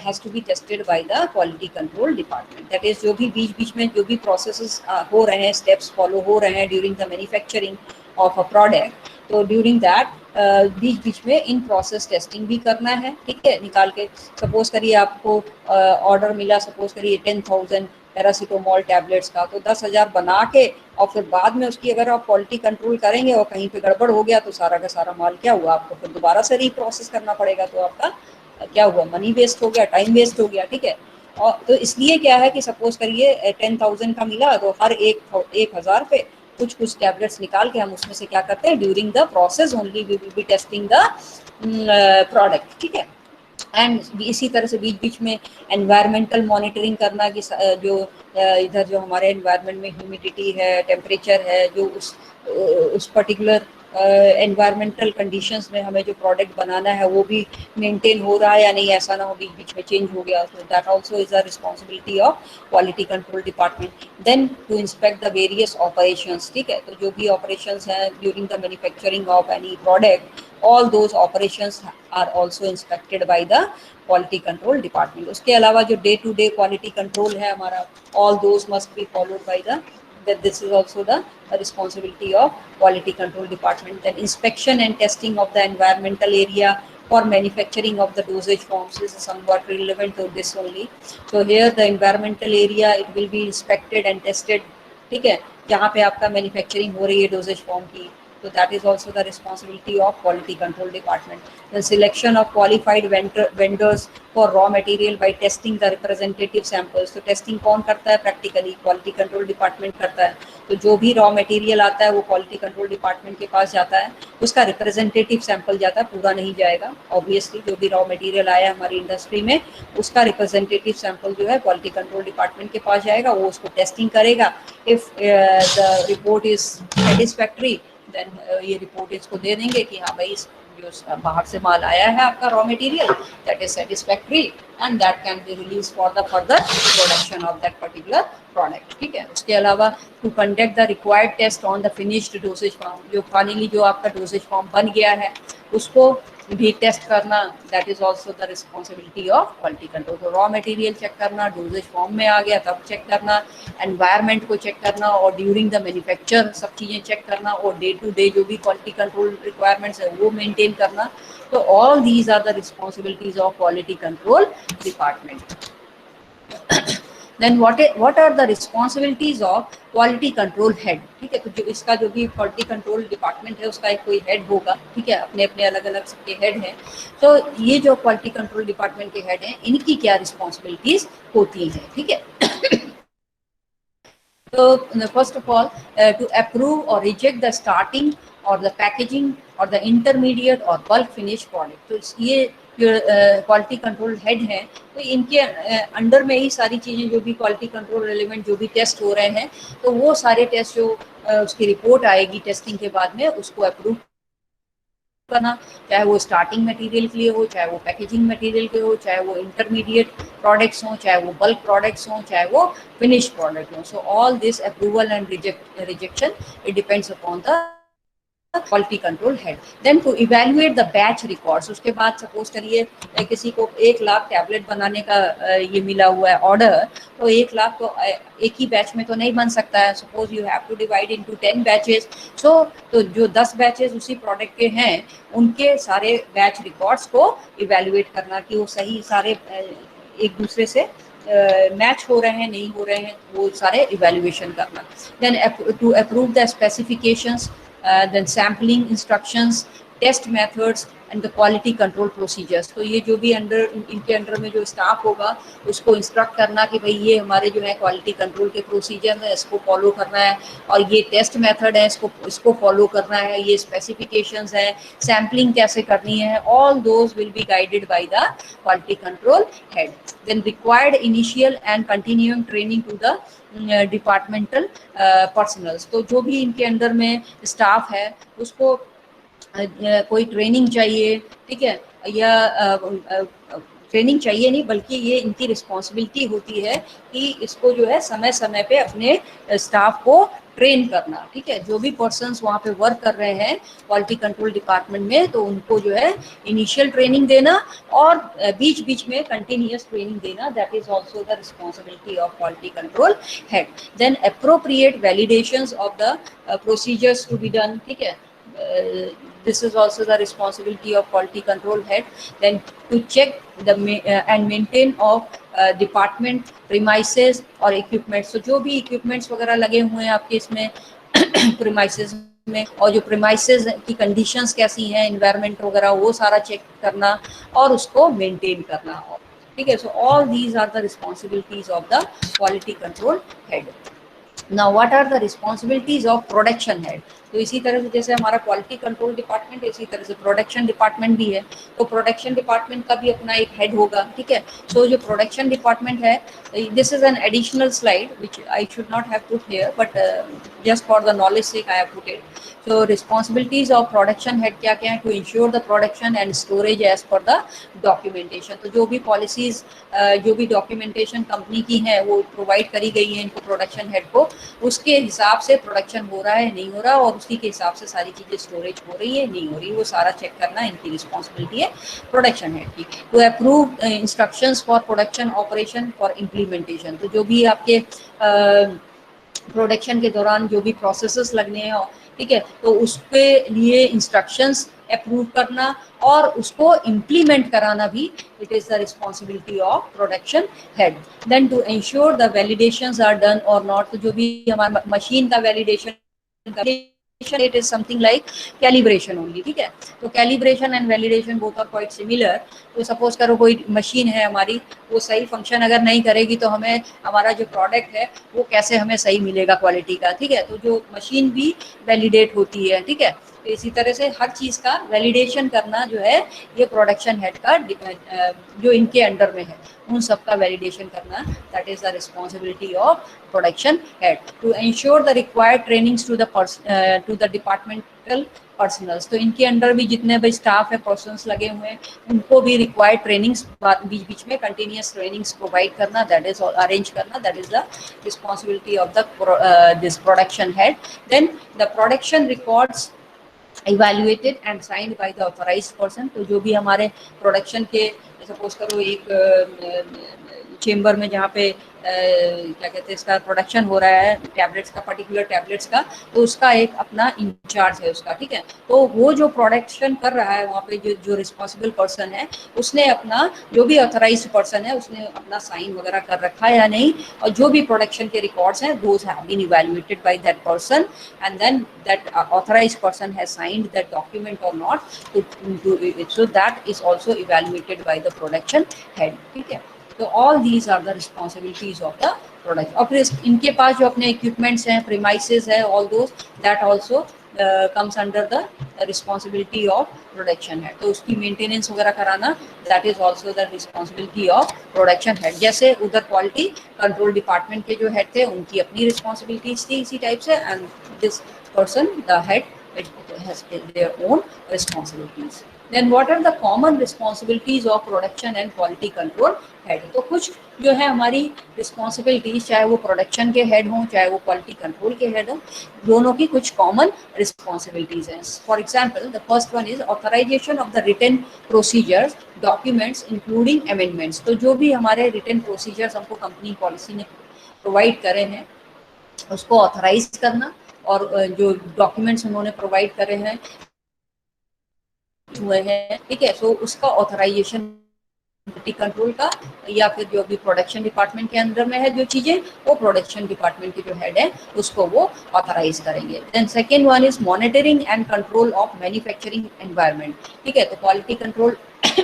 has to be tested by the quality control department। That is जो भी बीच में जो भी processes हो रहे हैं, steps follow हो रहे हैं during the manufacturing of a product, तो during that बीच में इन प्रोसेस टेस्टिंग भी करना है, ठीक है। निकाल के सपोज करिए आपको ऑर्डर मिला, सपोज करिए 10,000 पैरासीटामोल टैबलेट्स का, तो 10,000 बना के और फिर बाद में उसकी अगर आप क्वालिटी कंट्रोल करेंगे और कहीं पे गड़बड़ हो गया तो सारा का सारा माल क्या हुआ, आपको फिर दोबारा से रीप्रोसेस करना पड़ेगा, तो आपका क्या हुआ, मनी वेस्ट हो गया, टाइम वेस्ट हो गया, ठीक है। और तो इसलिए क्या है कि सपोज करिए 10,000 का मिला, तो हर 1,000 पे कुछ कुछ टैबलेट्स निकाल के हम उसमें से क्या करते हैं, during the process only we will be testing the product, ठीक है। एंड इसी तरह से बीच बीच में एनवायरमेंटल मॉनिटरिंग करना कि जो इधर जो हमारे एनवायरनमेंट में ह्यूमिडिटी है, टेम्परेचर है, जो उस पर्टिकुलर एनवायरमेंटल कंडीशंस में हमें जो प्रोडक्ट बनाना है वो भी मेंटेन हो रहा है या नहीं, ऐसा ना हो बीच बीच में चेंज हो गया, तो that also is a responsibility of quality control department. Then to inspect the various operations, ठीक है, तो जो भी ऑपरेशंस हैं during the manufacturing of any product, all those operations are also inspected by the quality control department। उसके अलावा जो day to day quality control है हमारा, all those must be followed by the, that this is also the responsibility of quality control department। Then inspection and testing of the environmental area for manufacturing of the dosage forms is somewhat relevant to this only। So here the environmental area it will be inspected and tested, ठीक है, जहाँ पे आपका manufacturing हो रही है doses form की, so that is also the responsibility of quality control department। The selection of qualified vendors for raw material by testing the representative samples। तो टेस्टिंग कौन करता है, प्रैक्टिकली क्वालिटी कंट्रोल डिपार्टमेंट करता है। तो जो भी रॉ मटेरियल आता है वो क्वालिटी कंट्रोल डिपार्टमेंट के पास जाता है, उसका रिप्रेजेंटेटिव सैंपल जाता है, पूरा नहीं जाएगा ऑब्वियसली। जो भी रॉ मटेरियल आया है हमारी इंडस्ट्री में उसका रिप्रेजेंटेटिव सैंपल जो है क्वालिटी कंट्रोल डिपार्टमेंट के पास जाएगा, वो उसको टेस्टिंग करेगा। If the report is satisfactory then ये रिपोर्ट इसको दे देंगे कि हाँ भाई जो बाहर से माल आया है आपका raw material that is satisfactory and that can be release for the further production of that particular product, ठीक है। उसके अलावा to conduct the required test on the finished dosage form, जो फाइनली जो आपका डोसेज फॉर्म बन गया है उसको भी टेस्ट करना, that is also the responsibility of quality control. तो रॉ मटेरियल चेक करना, डोजेज फॉर्म में आ गया तब चेक करना, एनवायरनमेंट को चेक करना और ड्यूरिंग द मैन्युफैक्चर सब चीज़ें चेक करना और डे टू डे जो भी क्वालिटी कंट्रोल रिक्वायरमेंट्स है वो मेंटेन करना। तो all these are the responsibilities of quality control department. Then what are the responsibilities of quality control head, ठीक है। तो जो इसका जो भी क्वालिटी कंट्रोल डिपार्टमेंट है उसका एक कोई हेड होगा, ठीक है, अपने अपने अलग अलग सबके हेड हैं। तो ये जो क्वालिटी कंट्रोल डिपार्टमेंट के हेड हैं इनकी क्या रिस्पॉन्सिबिलिटीज होती हैं, ठीक है। तो first of all to approve or reject the starting or the packaging or the intermediate or bulk finished product. तो ये जो क्वालिटी कंट्रोल हेड है, तो इनके अंडर में ही सारी चीज़ें जो भी क्वालिटी कंट्रोल रिलेवेंट जो भी टेस्ट हो रहे हैं, तो वो सारे टेस्ट जो उसकी रिपोर्ट आएगी टेस्टिंग के बाद में, उसको अप्रूव करना, चाहे वो स्टार्टिंग मटेरियल के लिए हो, चाहे वो पैकेजिंग मटेरियल के हो, चाहे वो इंटरमीडिएट प्रोडक्ट्स हों, चाहे वो बल्क प्रोडक्ट्स हों, चाहे वो फिनिश प्रोडक्ट हों. So all this approval and rejection it depends upon the quality control head. Then to evaluate the batch records, उसके बाद सपोज करिए किसी को 1,00,000 टैबलेट बनाने का ये मिला हुआ है ऑर्डर, तो 1,00,000 तो एक ही बैच में तो नहीं बन सकता है. Suppose you have to divide into 10 batches. So तो जो 10 बैचेस उसी प्रोडक्ट के हैं, उनके सारे बैच रिकॉर्ड्स को इवेल्युएट करना कि वो सही सारे एक दूसरे से मैच हो रहे हैं, नहीं हो रहे हैं, वो सारे इवेल्युएशन करना. Then to approve the specifications, then sampling instructions, test methods and the quality control procedures. तो ये जो भी इनके अंडर में जो स्टाफ होगा, उसको इंस्ट्रक्ट करना कि भाई ये हमारे जो है क्वालिटी कंट्रोल के प्रोसीजर है, इसको फॉलो करना है, और ये टेस्ट मेथड है, इसको फॉलो करना है, ये स्पेसिफिकेशंस है, सैम्पलिंग कैसे करनी है, all those will be guided by the quality control head. Then required initial and continuing training to the departmental personnels. तो जो भी इनके अंडर में स्टाफ है, उसको कोई ट्रेनिंग चाहिए, ठीक है, या ट्रेनिंग चाहिए नहीं, बल्कि ये इनकी रिस्पॉन्सिबिलिटी होती है कि इसको जो है समय समय पे अपने स्टाफ को ट्रेन करना. ठीक है, जो भी पर्सन्स वहाँ पे वर्क कर रहे हैं क्वालिटी कंट्रोल डिपार्टमेंट में, तो उनको जो है इनिशियल ट्रेनिंग देना और बीच बीच में कंटिन्यूअस ट्रेनिंग देना. That is also the responsibility of quality control head. Then appropriate validations of the procedures to be done. ठीक है, this is also the responsibility of quality control head. Then to check the and maintain of department premises और equipment. So जो भी equipments वगैरह लगे हुए हैं आपके इसमें premises में, और जो premises की conditions कैसी हैं, environment वगैरह, वो सारा चेक करना और उसको maintain करना. ठीक है, so all these are the responsibilities of the quality control head. Now what are the responsibilities of production head? तो इसी तरह से जैसे हमारा क्वालिटी कंट्रोल डिपार्टमेंट है, इसी तरह से प्रोडक्शन डिपार्टमेंट भी है. तो प्रोडक्शन डिपार्टमेंट का भी अपना एक हेड होगा. ठीक है, सो जो प्रोडक्शन डिपार्टमेंट है, this is an additional slide which I should not have put here, but just for the knowledge sake I have put it. So responsibilities of production head क्या क्या है? To ensure the production and storage as per the documentation. तो जो भी policies, जो भी documentation company की है, वो प्रोवाइड करी गई है इनको प्रोडक्शन हेड को, उसके हिसाब से प्रोडक्शन हो रहा है, नहीं हो रहा, और उसी के हिसाब से सारी चीज़ें स्टोरेज हो रही है, नहीं हो रही, वो सारा चेक करना इनकी रिस्पॉन्सिबिलिटी है प्रोडक्शन हेड की. To approve instructions for production operation for implementation. तो जो भी आपके प्रोडक्शन के दौरान जो भी प्रोसेसेस लगने हैं, ठीक है, तो उसके लिए इंस्ट्रक्शंस अप्रूव करना और उसको इम्प्लीमेंट कराना भी it is the responsibility of production head. Then to ensure the validations are done और नॉट. तो जो भी हमारा मशीन का validation, it is something like calibration only. ठीक है, तो calibration and validation both are quite similar. तो सपोज करो कोई मशीन है हमारी, वो सही फंक्शन अगर नहीं करेगी, तो हमें हमारा जो प्रोडक्ट है वो कैसे हमें सही मिलेगा क्वालिटी का. ठीक है, तो जो मशीन भी वैलिडेट होती है. ठीक है, तो इसी तरह से हर चीज़ का वैलिडेशन करना जो है, ये प्रोडक्शन हेड का जो इनके अंडर में है, उन सब का वैलिडेशन करना, that is the responsibility of production head. To ensure the required trainings to the departmental personnels. तो इनके अंडर भी जितने भी स्टाफ है, पर्सनस लगे हुए हैं, उनको भी रिक्वायर्ड ट्रेनिंग्स बीच बीच में कंटिन्यूस ट्रेनिंग्स प्रोवाइड करना, दैट इज अरेंज करना, that is the responsibility of the this production head. Then the production records evaluated and signed by the authorized person. तो जो भी हमारे प्रोडक्शन के, सपोज करो एक चेम्बर में जहाँ पे क्या कहते हैं, इसका प्रोडक्शन हो रहा है टैबलेट्स का, पर्टिकुलर टैबलेट्स का, तो उसका एक अपना इंचार्ज है उसका. ठीक है, तो वो जो प्रोडक्शन कर रहा है वहाँ पे जो रिस्पॉन्सिबल पर्सन है, उसने अपना, जो भी ऑथराइज्ड पर्सन है, उसने अपना साइन वगैरह कर रखा है या नहीं, और जो भी प्रोडक्शन के रिकॉर्ड्स हैं, those have been evaluated by that person, and then that authorised person has signed that document or not, so that is also evaluated by the production head. ठीक है, तो all these are the responsibilities of the product. और फिर इनके पास जो अपने equipments हैं, premises है, all those, that also comes under the responsibility of production head. तो उसकी मेंटेनेंस वगैरह कराना that is also the responsibility of production head. जैसे उधर क्वालिटी कंट्रोल डिपार्टमेंट के जो हेड थे उनकी अपनी रिस्पॉन्सिबिलिटीज थी इसी टाइप से, and this person the head it has their own responsibilities. Then what are the common responsibilities of production and quality control head? तो कुछ जो है हमारी responsibilities, चाहे वो production के head हों चाहे वो quality control के head हों, दोनों की कुछ common responsibilities हैं. For example, the first one is authorization of the written procedures, documents including amendments. तो जो भी हमारे written procedures हमको company policy ने provide करे हैं उसको ऑथराइज करना, और जो डॉक्यूमेंट्स उन्होंने प्रोवाइड करे हैं हुए हैं, ठीक है, सो उसका ऑथराइजेशन क्वालिटी कंट्रोल का, या फिर जो भी प्रोडक्शन डिपार्टमेंट के अंदर में है जो चीजें, वो प्रोडक्शन डिपार्टमेंट के जो हेड है उसको वो ऑथराइज करेंगे. Then second one is monitoring and control of manufacturing environment. ठीक है, तो क्वालिटी कंट्रोल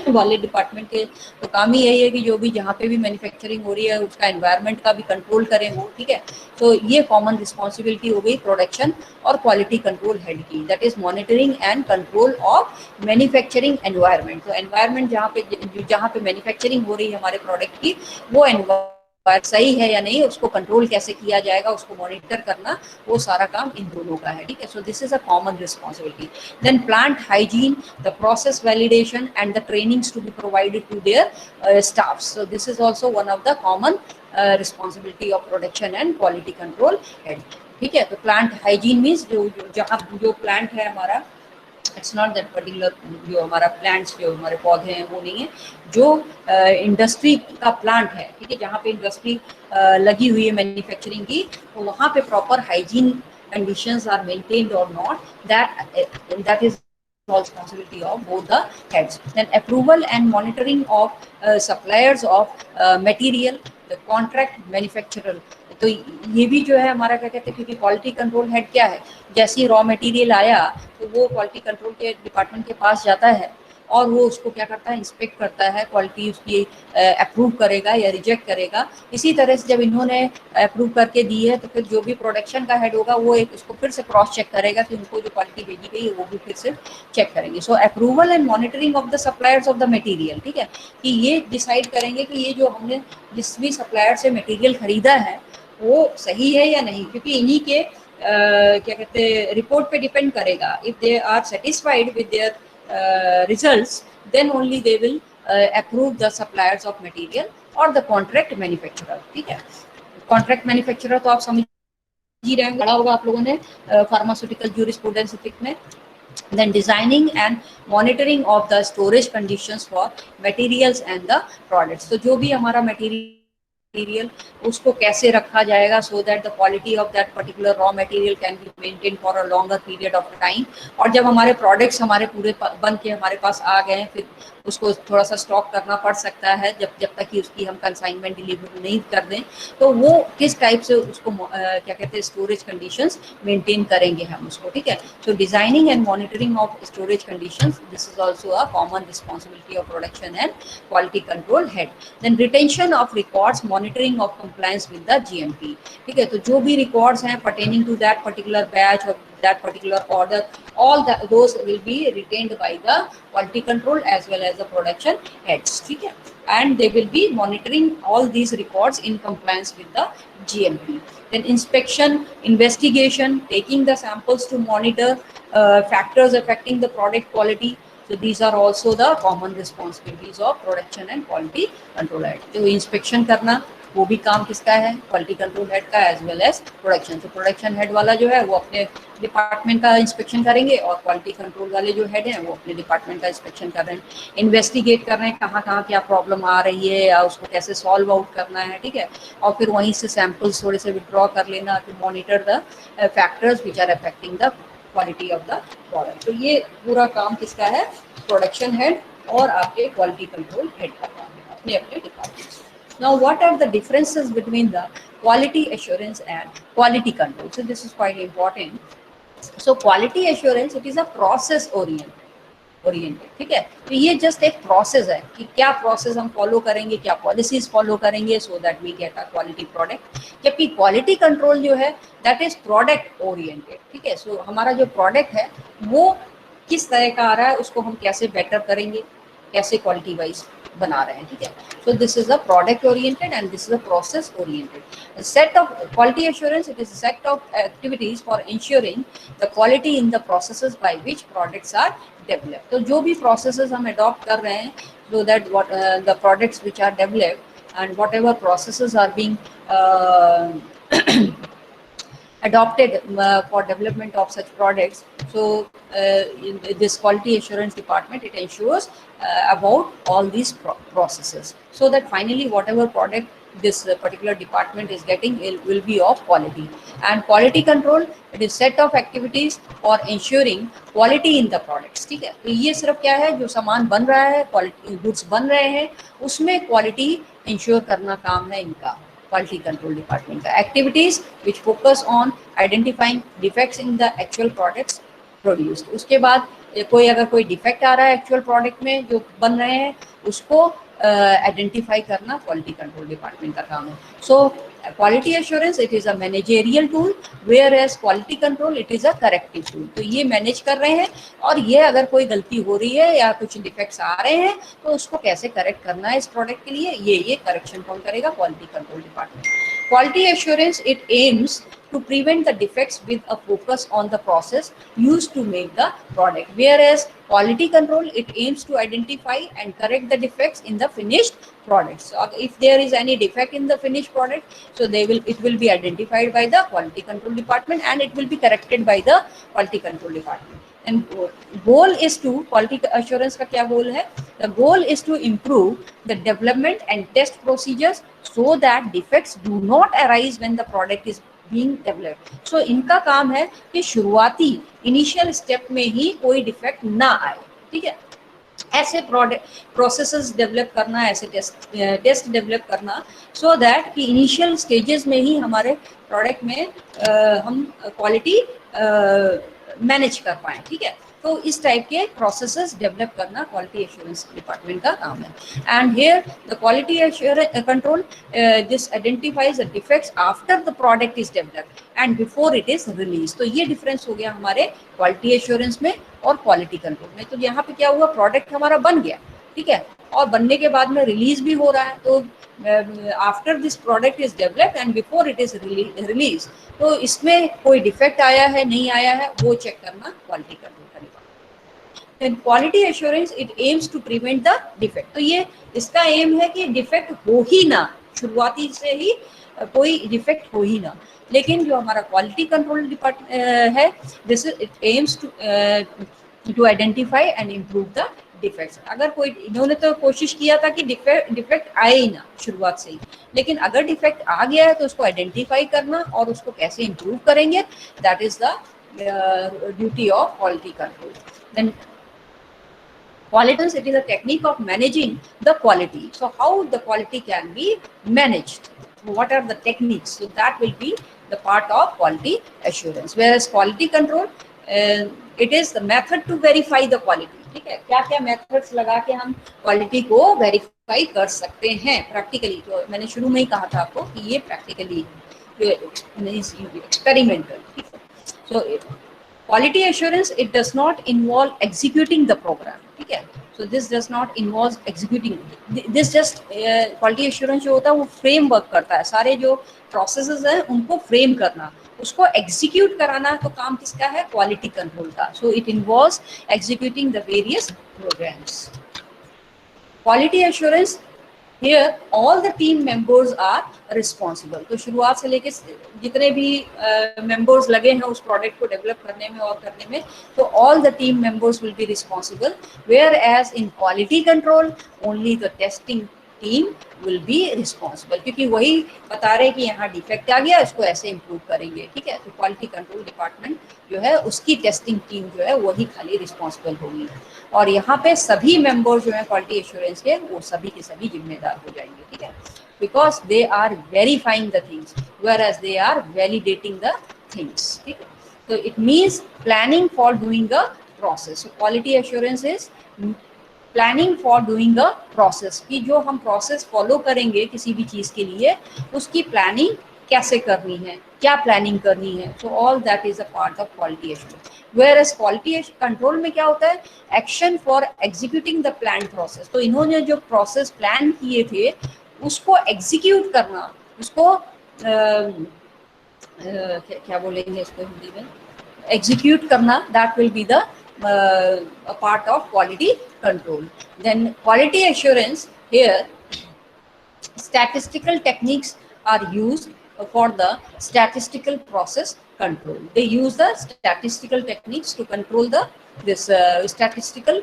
वाले डिपार्टमेंट के तो काम ही यही है कि जो भी जहाँ पे भी मैन्युफैक्चरिंग हो रही है उसका एनवायरनमेंट का भी कंट्रोल करें वो. ठीक है, तो ये कॉमन रिस्पॉन्सिबिलिटी हो गई प्रोडक्शन और क्वालिटी कंट्रोल हेड की, that is monitoring and control of manufacturing environment. तो एनवायरनमेंट जहाँ पे मैन्युफैक्चरिंग हो रही है हमारे प्रोडक्ट की, वो एनवायरनमेंट सही है या नहीं, उसको कंट्रोल कैसे किया जाएगा, उसको मॉनिटर करना, वो सारा काम इन दोनों का है. ठीक है, so this is a common responsibility. Then plant hygiene, the process validation and the trainings to be provided to their staff. So this is also one of the common responsibility of production and quality control head. ठीक है, तो plant hygiene means जो plant है हमारा, it's not that particular जो हमारा plants जो हमारे पौधे हैं वो नहीं है, जो इंडस्ट्री का प्लांट है, ठीक है, जहाँ पे इंडस्ट्री लगी हुई है मैन्युफैक्चरिंग की, तो वहाँ पे proper hygiene conditions are maintained or not, that is responsibility of both the heads. Then approval and monitoring of suppliers of material, the contract manufacturer. तो ये भी जो है हमारा क्या कहते हैं, क्योंकि क्वालिटी कंट्रोल हेड क्या है, जैसे ही रॉ मटेरियल आया तो वो क्वालिटी कंट्रोल के डिपार्टमेंट के पास जाता है और वो उसको क्या करता है, इंस्पेक्ट करता है, क्वालिटी उसकी अप्रूव करेगा या रिजेक्ट करेगा. इसी तरह से जब इन्होंने अप्रूव करके दी है तो फिर जो भी प्रोडक्शन का हेड होगा वो एक उसको फिर से क्रॉस चेक करेगा कि उनको जो क्वालिटी भेजी गई है वो भी फिर से चेक करेंगे. So approval and monitoring of the suppliers of the material. ठीक है, कि ये डिसाइड करेंगे कि ये जो हमने जिस भी सप्लायर से मटेरियल खरीदा है वो सही है या नहीं, क्योंकि इन्हीं के क्या कहते हैं रिपोर्ट पे डिपेंड करेगा. If they are satisfied with their results, then only they will approve the suppliers of material और द कॉन्ट्रैक्ट मैन्युफैक्चरर. ठीक है, कॉन्ट्रैक्ट मैन्युफैक्चरर तो आप समझ ही रहे होंगे, पढ़ा होगा आप लोगों ने फार्मास्यूटिकल ज्यूरिस्प्रूडेंस एथिक्स में. Then designing and monitoring of the storage conditions for materials and the products. तो जो भी हमारा मटेरियल उसको कैसे रखा जाएगा, so that the quality of that particular raw material can be maintained for a longer period of time. और जब हमारे प्रोडक्ट्स हमारे पूरे बन के हमारे पास आ गए फिर उसको थोड़ा सा स्टॉक करना पड़ सकता है जब तक कि उसकी हम कंसाइनमेंट डिलीवरी नहीं कर दें, तो वो किस टाइप से उसको क्या कहते हैं स्टोरेज कंडीशंस मेंटेन करेंगे हम उसको. ठीक है, so designing and monitoring of storage conditions, this is also a common responsibility of production and quality control head. Then retention of records, monitoring of compliance with the GMP. ठीक है, तो जो भी रिकॉर्ड्स हैं pertaining to that particular batch or that particular order, all those will be retained by the quality control as well as the production heads. ठीक है, and they will be monitoring all these records in compliance with the GMP. Then inspection, investigation, taking the samples to monitor factors affecting the product quality. So these are also the common responsibilities of production and quality control head. तो inspection करना वो भी काम किसका है, quality control head का as well as production. तो production head वाला जो है वो अपने डिपार्टमेंट का इंस्पेक्शन करेंगे और क्वालिटी कंट्रोल वाले जो हेड हैं वो अपने डिपार्टमेंट का इंस्पेक्शन कर रहे हैं, इन्वेस्टिगेट कर रहे हैं कहाँ कहाँ क्या प्रॉब्लम आ रही है या उसको कैसे सॉल्व आउट करना है. ठीक है, और फिर वहीं से सैम्पल्स थोड़े से विड्रॉ कर लेना to monitor the factors which are affecting the quality of the product. तो ये पूरा काम किसका है, प्रोडक्शन हेड और आपके क्वालिटी कंट्रोल हेड का काम है अपने अपने department. Now, what are the differences between the quality assurance and quality control? So this is quite important. So quality assurance, it is a process oriented. Oriented, ठीक है। तो ये जस्ट एक प्रोसेस है कि क्या प्रोसेस हम फॉलो करेंगे, क्या पॉलिसीज फॉलो करेंगे so that we get a quality product. जबकि क्वालिटी कंट्रोल जो है दैट इज प्रोडक्ट ओरिएंटेड, ठीक है। सो हमारा जो प्रोडक्ट है वो किस तरह का आ रहा है, उसको हम कैसे बेटर करेंगे, कैसे क्वालिटी वाइज बना रहे हैं, ठीक है। So this is a product oriented and this is a process oriented set of quality assurance. It is a set of activities for ensuring the quality in the processes by which products are developed। तो जो भी processes हम adopt कर रहे हैं so that what the products which are developed and whatever processes are being adopted for development of such products. So in this quality assurance department, it ensures about all these processes, so that finally whatever product this particular department is getting, it will be of quality. And quality control, it is set of activities for ensuring quality in the products, ठीक है। तो ये सिर्फ क्या है, जो सामान बन रहा है, क्वालिटी गुड्स बन रहे हैं, उसमें क्वालिटी इंश्योर करना काम है इनका, quality control department का। activities which focus on identifying defects in the actual products produced। उसके बाद कोई अगर कोई डिफेक्ट आ रहा है एक्चुअल प्रोडक्ट में जो बन रहे हैं, उसको आइडेंटिफाई करना क्वालिटी कंट्रोल डिपार्टमेंट का काम है। So quality assurance it is a managerial tool, whereas quality control it is a corrective tool. तो ये मैनेज कर रहे हैं, और ये अगर कोई गलती हो रही है या कुछ डिफेक्ट्स आ रहे हैं तो उसको कैसे करेक्ट करना है इस प्रोडक्ट के लिए, ये करेक्शन कौन करेगा, quality control department. Quality assurance it AIIMS to prevent the defects with a focus on the process used to make the product, whereas quality control it aims to identify and correct the defects in the finished products. So if there is any defect in the finished product, so it will be identified by the quality control department and it will be corrected by the quality control department. And goal is to, quality assurance का क्या goal है, the goal is to improve the development and test procedures so that defects do not arise when the product is being developed। So इनका काम है कि शुरुआती initial step में ही कोई डिफेक्ट ना आए, ठीक है। ऐसे प्रोसेसेस डेवलप करना, ऐसे टेस्ट डेवलप करना, सो दैट कि इनिशियल स्टेजेस में ही हमारे प्रोडक्ट में हम क्वालिटी मैनेज कर पाएँ, ठीक है। तो इस टाइप के प्रोसेसेस डेवलप करना क्वालिटी एश्योरेंस डिपार्टमेंट का काम है। And here the quality assurance control this identifies the defects after the product is developed and before it is release. तो ये डिफरेंस हो गया हमारे क्वालिटी एश्योरेंस में और क्वालिटी कंट्रोल में। तो यहाँ पे क्या हुआ, प्रोडक्ट हमारा बन गया, ठीक है, और बनने के बाद में रिलीज भी हो रहा है। तो after this product is developed and before it is release, तो इसमें कोई डिफेक्ट आया है नहीं आया है वो चेक करना क्वालिटी कंट्रोल का department. And quality assurance it aims to prevent the defect. तो ये इसका एम है कि डिफेक्ट हो ही ना, शुरुआती से ही कोई डिफेक्ट हो ही ना। लेकिन जो हमारा क्वालिटी कंट्रोल डिपार्टमेंट है, this it aims to identify and improve the defects. अगर कोई, इन्होंने तो कोशिश किया था कि डिफेक्ट आए ही ना शुरुआत से ही, लेकिन अगर डिफेक्ट आ गया है तो उसको आइडेंटिफाई करना और उसको कैसे इम्प्रूव करेंगे, that is the duty of quality control. Then quality, it is a technique of managing the quality. So how the quality can be managed, what are the techniques, so that will be the part of quality assurance। Whereas quality control it is the method to verify the quality, ठीक है। क्या क्या methods लगा के हम quality को verify कर सकते हैं प्रैक्टिकली। तो मैंने शुरू में ही कहा था आपको कि ये प्रैक्टिकली एक्सपेरिमेंटल, ठीक है। सो quality assurance it does not involve executing the program, ठीक है। so this does not involve executing, this just quality assurance जो होता है वो फ्रेमवर्क करता है, सारे जो प्रोसेसेस हैं उनको फ्रेम करना, उसको एग्जीक्यूट कराना तो काम किसका है, क्वालिटी कंट्रोल का। So it involves executing the various programs. Quality assurance here all the team members are responsible। तो शुरुआत से लेके जितने भी members लगे हैं उस product को develop करने में और करने में, तो all the team members will be responsible, whereas in quality control only the testing team will be responsible, क्योंकि वही बता रहे हैं कि यहाँ डिफेक्ट आ गया, इसको ऐसे इम्प्रूव करेंगे, ठीक है। तो क्वालिटी कंट्रोल डिपार्टमेंट जो है उसकी टेस्टिंग टीम जो है वही खाली रिस्पॉन्सिबल होगी, और यहाँ पे सभी मेंबर जो है क्वालिटी एश्योरेंस के वो सभी के सभी जिम्मेदार हो जाएंगे, ठीक है, because they are verifying the things whereas they are validating the things, ठीक है। तो it means planning for doing a process. So quality assurance is planning for doing a process, कि जो हम प्रोसेस फॉलो करेंगे किसी भी चीज़ के लिए उसकी प्लानिंग कैसे करनी है, क्या प्लानिंग करनी है. So all that is a part of quality assurance. Whereas quality control में क्या होता है, action for executing the plan process. तो इन्होंने जो प्रोसेस प्लान किए थे उसको एग्जीक्यूट करना, उसको क्या बोलेंगे इसको हिंदी में, एग्जीक्यूट करना, that will be the a part of quality control. Then quality assurance, here statistical techniques are used for the statistical process control. They use the statistical techniques to control the statistical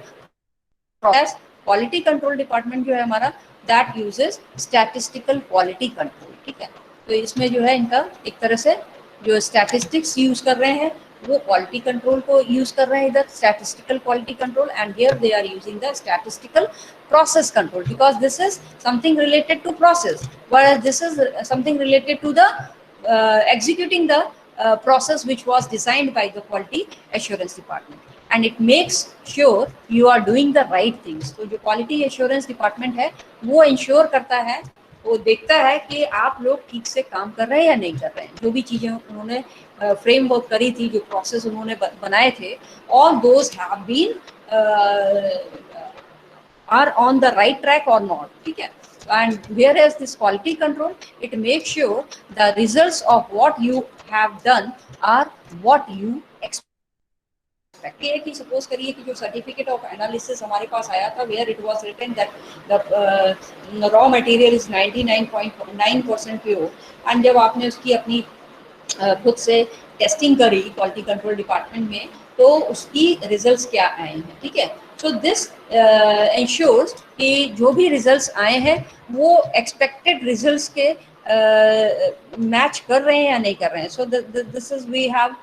process. Quality control department जो है हमारा, that uses statistical quality control. ठीक है, तो इसमें जो है इनका एक तरह से जो स्टैटिस्टिक्स यूज कर रहे हैं वो क्वालिटी कंट्रोल को यूज कर रहे हैं इधर, statistical quality control, and here they are using the statistical process control because this is something related to process, whereas this is something related to the executing the process which was designed by the quality assurance department, and it makes sure you are doing the right things. तो जो quality assurance department है वो ensure करता है, वो देखता है कि आप लोग ठीक से काम कर रहे हैं या नहीं कर रहे हैं. जो भी चीज़ें उन्होंने फ्रेमवर्क करी थी, जो प्रोसेस उन्होंने बनाए थे, all those have been are on the right track or not. ठीक है, and whereas this quality control, it makes sure the results of what you have done are what you expect. कि suppose करिए कि जो certificate of analysis हमारे पास आया था, where it was written that the raw material is 99.9% pure, and जब आपने उसकी अपनी खुद से टेस्टिंग करी क्वालिटी कंट्रोल डिपार्टमेंट में, तो उसकी रिजल्ट्स क्या आए हैं. ठीक है, सो दिस इंश्योर्स कि जो भी रिजल्ट्स आए हैं वो एक्सपेक्टेड रिजल्ट्स के मैच कर रहे हैं या नहीं कर रहे हैं. So this is we have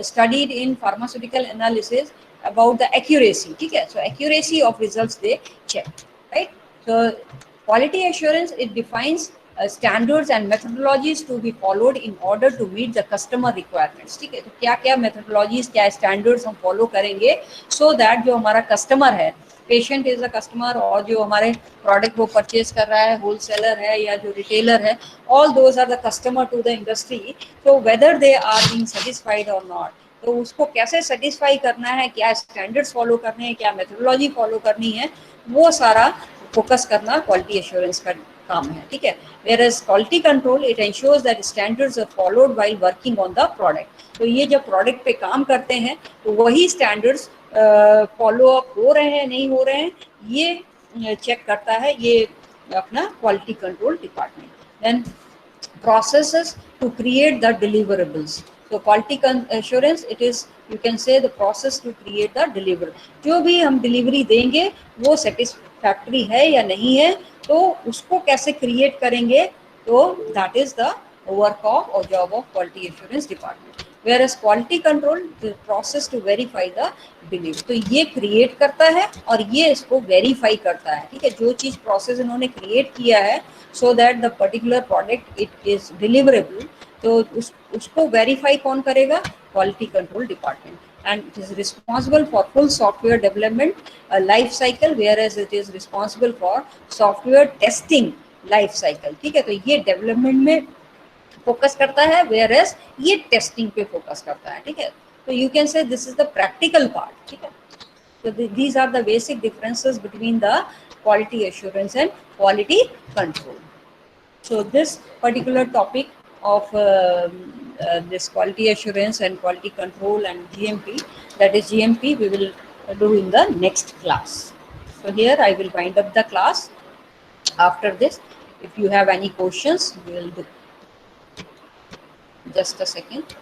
studied in pharmaceutical analysis about the accuracy. ठीक है, so accuracy of results they check, right? So quality assurance, it defines standards and methodologies to be followed in order to meet the customer requirements. ठीक है, तो क्या क्या methodologies, क्या standards हम follow करेंगे so that जो हमारा customer है, पेशेंट इज अ कस्टमर, और जो हमारे प्रोडक्ट वो परचेज कर रहा है, होलसेलर है या जो रिटेलर है, all those are the customer to the industry. तो whether they are being satisfied or not, तो उसको कैसे सेटिस्फाई करना है, क्या स्टैंडर्ड्स फॉलो करने हैं, क्या मेथोडोलॉजी फॉलो करनी है, वो सारा फोकस करना क्वालिटी एश्योरेंस का काम है. ठीक है, whereas quality control, it ensures that standards are followed while working on the product. तो ये जब प्रोडक्ट पे काम करते हैं तो वही स्टैंडर्ड्स फॉलो अप हो रहे हैं नहीं हो रहे हैं, ये चेक करता है ये अपना quality control department. Then processes to create the deliverables. So quality assurance, it is, you can say, the process to create the deliverable. जो भी हम डिलीवरी देंगे वो सेटिस्फैक्ट्री है या नहीं है, तो उसको कैसे क्रिएट करेंगे, तो that is the work of or job of quality assurance department. Whereas quality control, the process to verify the belief, तो ये क्रिएट करता है और ये इसको वेरीफाई करता है. ठीक है, जो चीज़ प्रोसेस इन्होंने क्रिएट किया है so that the particular product it is deliverable, तो उसको वेरीफाई कौन करेगा, quality control department. and it is responsible for full software development life cycle, whereas it is responsible for software testing life cycle. ठीक है, तो ये development में focus करता है, whereas ये टेस्टिंग पे फोकस करता है. ठीक है, तो you can say this is the practical part. ठीक है, so these are the basic differences between the quality assurance and quality control. So this particular topic of this quality assurance and quality control and GMP, that is GMP, we will do in the next class. So here I will wind up the class. After this, if you have any questions, we will do. Just a second.